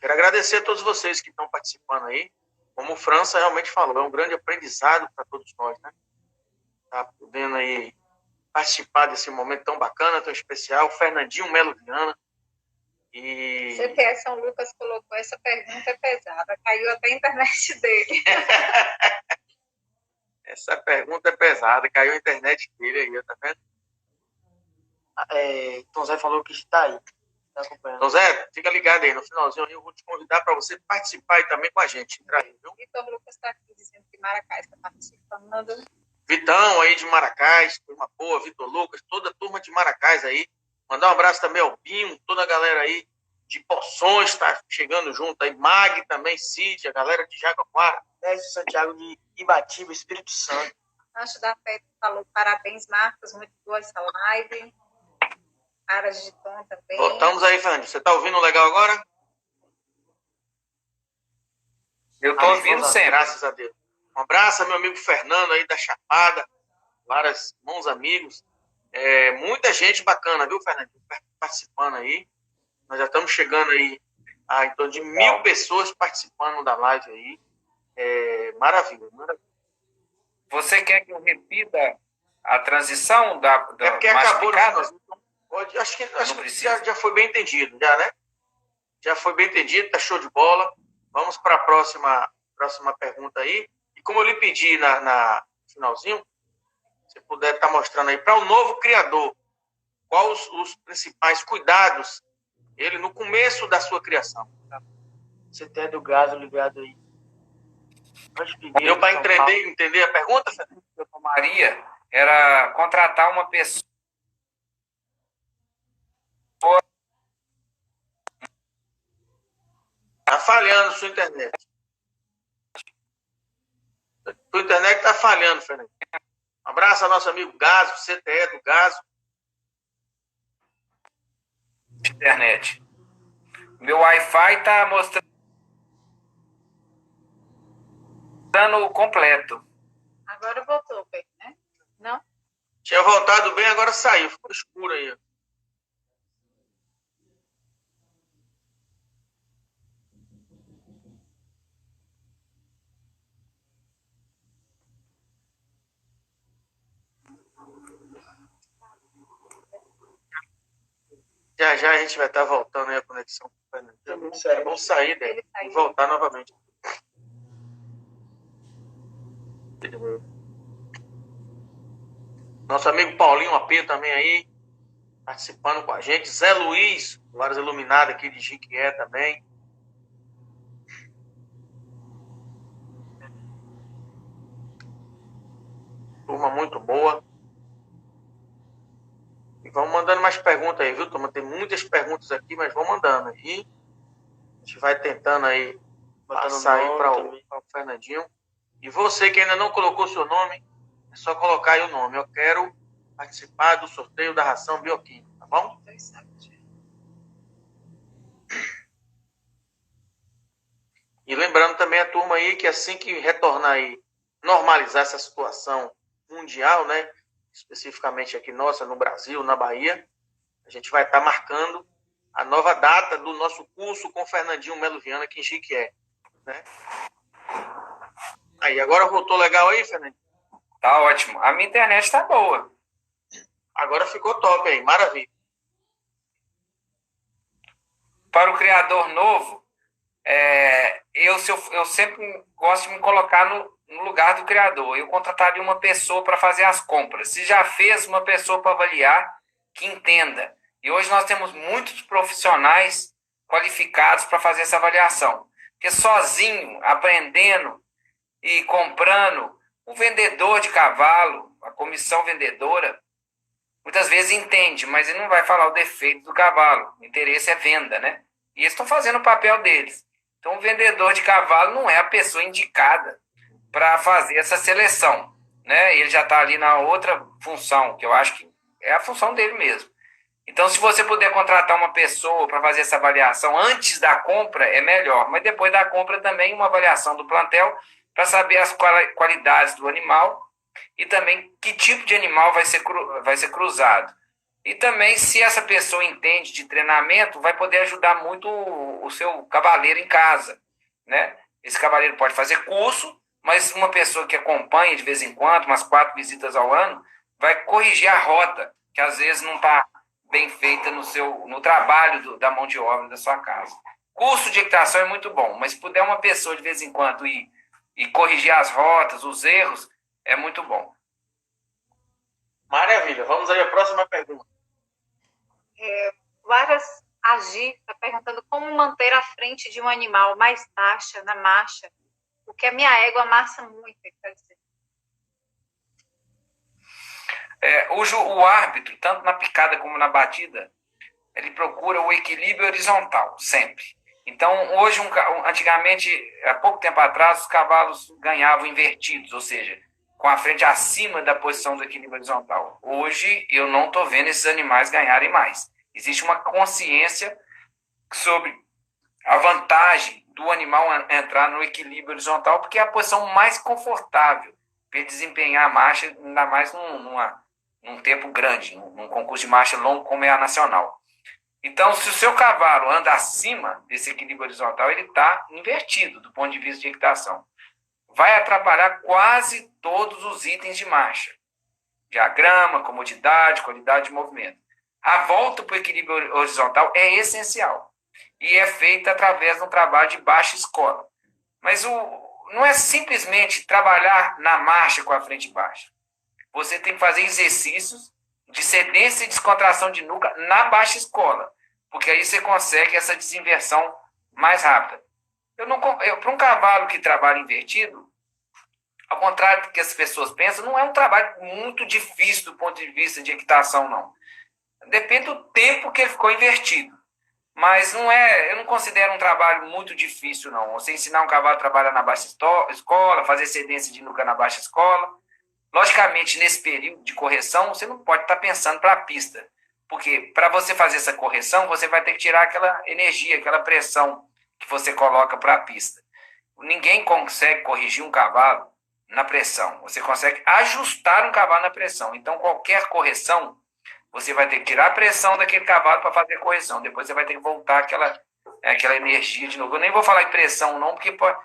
Speaker 2: quero agradecer a todos vocês que estão participando aí. Como o França realmente falou, é um grande aprendizado para todos nós, né? tá podendo aí participar desse momento tão bacana, tão especial. Fernandinho Melo Viana. E...
Speaker 1: CTS São Lucas colocou essa pergunta é pesada. Caiu até a internet dele.
Speaker 2: Essa pergunta é pesada. Caiu a internet dele aí, tá vendo?
Speaker 3: Tom Zé falou que está aí. Está acompanhando.
Speaker 2: Então, Zé, fica ligado aí. No finalzinho aí eu vou te convidar para você participar aí também com a gente. Entrar aí, viu?
Speaker 1: Vitor Lucas está aqui dizendo que Maracás está participando.
Speaker 2: Vitão aí de Maracás, turma boa, Vitor Lucas, toda a turma de Maracás aí. Mandar um abraço também ao Binho, toda a galera aí de Poções está chegando junto aí. Mag também, Cid, a galera de Jaguaquara.
Speaker 3: Santiago de Ibatiba, Espírito Santo.
Speaker 1: Anjo da Fé falou parabéns, Marcos, muito boa essa live. Aras de Tom também.
Speaker 2: Voltamos aí, Fernando. Você está ouvindo legal agora?
Speaker 4: Eu estou ouvindo sempre.
Speaker 2: Graças a Deus. Um abraço ao meu amigo Fernando aí da Chapada. Vários bons amigos. Muita gente bacana, viu, Fernando? Participando aí. Nós já estamos chegando aí a em torno de 1.000 pessoas participando da live aí. Maravilha, maravilha.
Speaker 4: Você quer que eu repita a transição da
Speaker 2: porque acabou, acho que já foi bem entendido, já, né? Já foi bem entendido, tá show de bola. Vamos para a próxima pergunta aí. E como eu lhe pedi na finalzinho, se puder estar mostrando aí para o novo criador, quais os principais cuidados ele no começo da sua criação.
Speaker 3: Você tem do gado ligado aí.
Speaker 2: Deu para entender a pergunta, Fernando?
Speaker 4: Eu tomaria era contratar uma pessoa.
Speaker 2: Está falhando sua internet. Sua internet está falhando, Fernando. Um abraço ao nosso amigo Gaso, CTE do Gaso.
Speaker 4: Internet. Meu Wi-Fi está mostrando completo.
Speaker 1: Agora voltou bem, né? Não?
Speaker 2: Tinha voltado bem, agora saiu. Ficou escuro aí. Já a gente vai estar voltando aí a conexão com o Fernando. Vamos sair dele e voltar novamente. Nosso amigo Paulinho AP também aí, participando com a gente. Zé Luiz, vários iluminados aqui de Jiquié também. Turma muito boa. E vamos mandando mais perguntas aí, viu, turma? Tem muitas perguntas aqui, mas vão mandando aí. A gente vai tentando aí passar aí para o Fernandinho. E você que ainda não colocou seu nome, é só colocar aí o nome. Eu quero participar do sorteio da ração bioquímica, tá bom? E lembrando também a turma aí que assim que retornar aí, normalizar essa situação mundial, né? Especificamente aqui nossa, no Brasil, na Bahia, a gente vai estar marcando a nova data do nosso curso com o Fernandinho Melo Viana aqui em Jiquié, né? Aí, agora voltou legal aí, Fernandinho?
Speaker 4: Tá ótimo. A minha internet tá boa.
Speaker 2: Agora ficou top aí, maravilha.
Speaker 4: Para o criador novo, eu sempre gosto de me colocar no lugar do criador. Eu contrataria uma pessoa para fazer as compras. Se já fez, uma pessoa para avaliar, que entenda. E hoje nós temos muitos profissionais qualificados para fazer essa avaliação. Porque sozinho, aprendendo e comprando, o vendedor de cavalo, a comissão vendedora, muitas vezes entende, mas ele não vai falar o defeito do cavalo. O interesse é venda, né? E eles estão fazendo o papel deles. Então, o vendedor de cavalo não é a pessoa indicada para fazer essa seleção, né? Ele já está ali na outra função, que eu acho que é a função dele mesmo. Então, se você puder contratar uma pessoa para fazer essa avaliação antes da compra, é melhor. Mas depois da compra também uma avaliação do plantel para saber as qualidades do animal e também que tipo de animal vai ser cruzado. E também, se essa pessoa entende de treinamento, vai poder ajudar muito o seu cavaleiro em casa, né? Esse cavaleiro pode fazer curso, mas uma pessoa que acompanha de vez em quando, umas 4 visitas ao ano, vai corrigir a rota, que às vezes não está bem feita no trabalho da mão de obra da sua casa. Curso de equitação é muito bom, mas se puder uma pessoa de vez em quando ir e corrigir as rotas, os erros, é muito bom.
Speaker 2: Maravilha. Vamos aí à próxima pergunta.
Speaker 1: Varas Agir está perguntando como manter a frente de um animal mais baixa na marcha, porque a minha égua amassa muito, quer dizer.
Speaker 4: O árbitro, tanto na picada como na batida, ele procura o equilíbrio horizontal, sempre. Então, hoje, antigamente, há pouco tempo atrás, os cavalos ganhavam invertidos, ou seja, com a frente acima da posição do equilíbrio horizontal. Hoje, eu não estou vendo esses animais ganharem mais. Existe uma consciência sobre a vantagem do animal entrar no equilíbrio horizontal, porque é a posição mais confortável para ele desempenhar a marcha, ainda mais num tempo grande, num concurso de marcha longo como é a nacional. Então, se o seu cavalo anda acima desse equilíbrio horizontal, ele está invertido do ponto de vista de equitação. Vai atrapalhar quase todos os itens de marcha. Diagrama, comodidade, qualidade de movimento. A volta para o equilíbrio horizontal é essencial e é feita através de um trabalho de baixa escola. Mas não é simplesmente trabalhar na marcha com a frente baixa. Você tem que fazer exercícios de cedência e descontração de nuca na baixa escola, porque aí você consegue essa desinversão mais rápida. Para um cavalo que trabalha invertido, ao contrário do que as pessoas pensam, não é um trabalho muito difícil do ponto de vista de equitação, não. Depende do tempo que ele ficou invertido. Mas eu não considero um trabalho muito difícil, não. Você ensinar um cavalo a trabalhar na baixa escola, fazer cedência de nuca na baixa escola. Logicamente, nesse período de correção, você não pode estar pensando para a pista. Porque para você fazer essa correção, você vai ter que tirar aquela energia, aquela pressão que você coloca para a pista. Ninguém consegue corrigir um cavalo na pressão. Você consegue ajustar um cavalo na pressão. Então, qualquer correção, você vai ter que tirar a pressão daquele cavalo para fazer a correção. Depois você vai ter que voltar aquela energia de novo. Eu nem vou falar em pressão, não, porque pode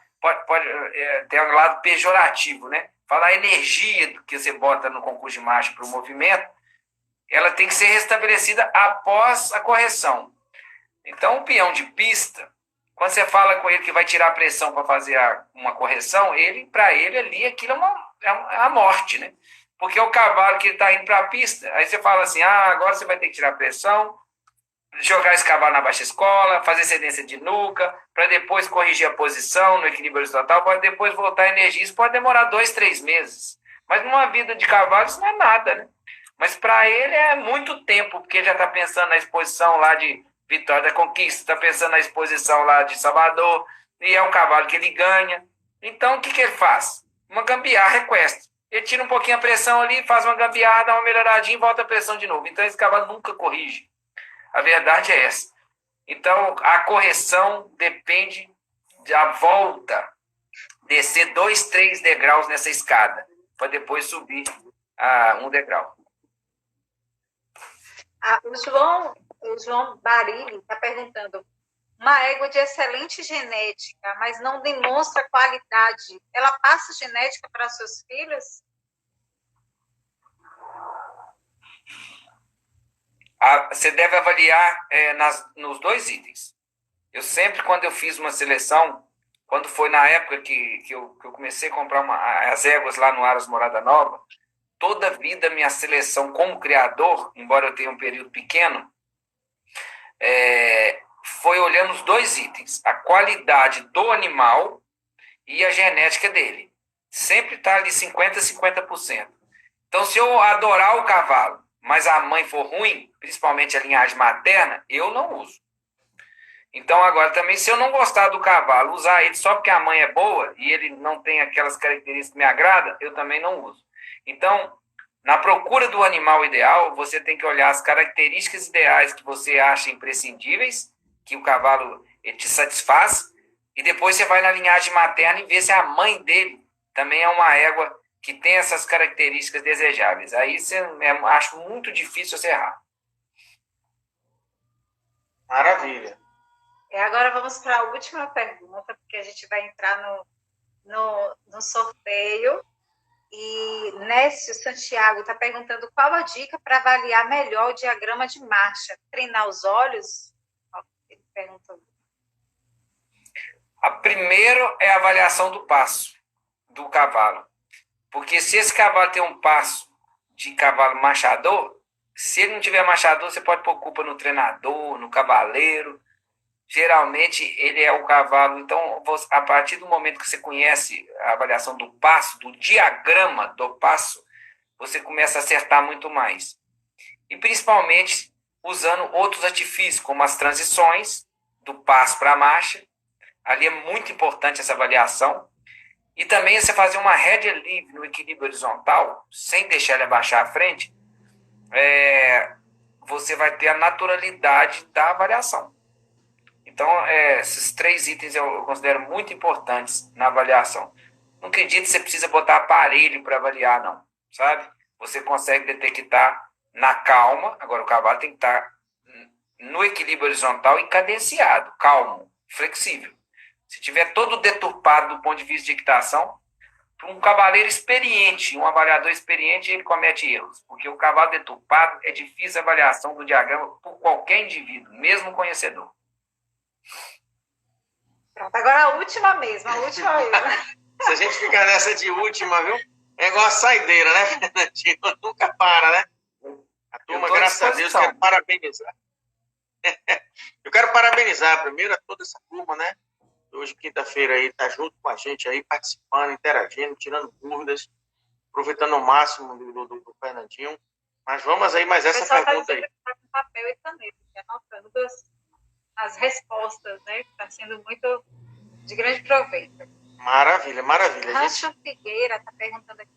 Speaker 4: ter um lado pejorativo, né? Falar energia que você bota no concurso de marcha para o movimento, ela tem que ser restabelecida após a correção. Então, o peão de pista, quando você fala com ele que vai tirar a pressão para fazer uma correção, para ele ali aquilo é a morte, né? Porque é o cavalo que está indo para a pista. Aí você fala assim, agora você vai ter que tirar a pressão, jogar esse cavalo na baixa escola, fazer cedência de nuca, para depois corrigir a posição no equilíbrio horizontal, para depois voltar a energia. Isso pode demorar 2, 3 meses. Mas numa vida de cavalo isso não é nada, né? Mas para ele é muito tempo, porque ele já está pensando na exposição lá de Vitória da Conquista, está pensando na exposição lá de Salvador, e é um cavalo que ele ganha. Então, o que ele faz? Uma gambiarra equestre. Ele tira um pouquinho a pressão ali, faz uma gambiarra, dá uma melhoradinha e volta a pressão de novo. Então, esse cavalo nunca corrige. A verdade é essa. Então, a correção depende da volta, descer 2, 3 degraus nessa escada, para depois subir um degrau.
Speaker 1: O João Barilli está perguntando, uma égua de excelente genética, mas não demonstra qualidade, ela passa genética para seus filhos?
Speaker 4: Você deve avaliar nos 2 itens. Eu sempre, quando eu fiz uma seleção, quando foi na época que eu comecei a comprar as éguas lá no Aras Morada Nova, toda a vida minha seleção como criador, embora eu tenha um período pequeno, foi olhando os 2 itens, a qualidade do animal e a genética dele. Sempre está ali 50%, 50%. Então, se eu adorar o cavalo, mas a mãe for ruim, principalmente a linhagem materna, eu não uso. Então, agora também, se eu não gostar do cavalo, usar ele só porque a mãe é boa e ele não tem aquelas características que me agradam, eu também não uso. Então, na procura do animal ideal, você tem que olhar as características ideais que você acha imprescindíveis, que o cavalo ele te satisfaz, e depois você vai na linhagem materna e vê se a mãe dele também é uma égua que tem essas características desejáveis. Aí acho muito difícil você errar.
Speaker 2: Maravilha.
Speaker 1: Agora vamos para a última pergunta, porque a gente vai entrar no sorteio. E Nécio Santiago está perguntando qual a dica para avaliar melhor o diagrama de marcha. Treinar os olhos? Ele perguntou.
Speaker 4: A primeiro é a avaliação do passo do cavalo. Porque se esse cavalo tem um passo de cavalo machador, se ele não tiver machador, você pode pôr culpa no treinador, no cavaleiro. Geralmente, ele é o cavalo. Então, a partir do momento que você conhece a avaliação do passo, do diagrama do passo, você começa a acertar muito mais. E, principalmente, usando outros artifícios, como as transições do passo para a marcha. Ali é muito importante essa avaliação. E também você fazer uma rédea livre no equilíbrio horizontal, sem deixar ele abaixar a frente, você vai ter a naturalidade da avaliação. Então, esses 3 itens eu considero muito importantes na avaliação. Não acredito que você precisa botar aparelho para avaliar, não, sabe? Você consegue detectar na calma. Agora, o cavalo tem que estar no equilíbrio horizontal e cadenciado, calmo, flexível. Se tiver todo deturpado do ponto de vista de equitação, para um cavaleiro experiente, um avaliador experiente, ele comete erros. Porque o cavalo deturpado é difícil a avaliação do diagrama por qualquer indivíduo, mesmo conhecedor.
Speaker 1: Pronto, agora a última mesmo.
Speaker 2: Se a gente ficar nessa de última, viu? É igual a saideira, né, Fernandinho? Nunca para, né? A turma, graças a Deus, quero parabenizar. Eu quero parabenizar primeiro a toda essa turma, né? Hoje, quinta-feira, aí, tá junto com a gente aí, participando, interagindo, tirando dúvidas, aproveitando o máximo do Fernandinho. Mas vamos aí, mais essa pergunta aí.
Speaker 1: Tá com papel e caneta, anotando as respostas, né? Está sendo muito de grande proveito.
Speaker 2: Maravilha, maravilha.
Speaker 1: Rancho Figueira está perguntando aqui.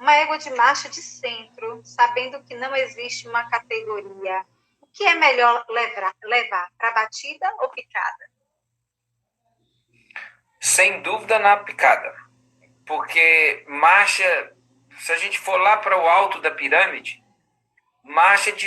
Speaker 1: Uma égua de marcha de centro, sabendo que não existe uma categoria, o que é melhor levar para batida ou picada?
Speaker 4: Sem dúvida na picada. Porque marcha, se a gente for lá para o alto da pirâmide, marcha de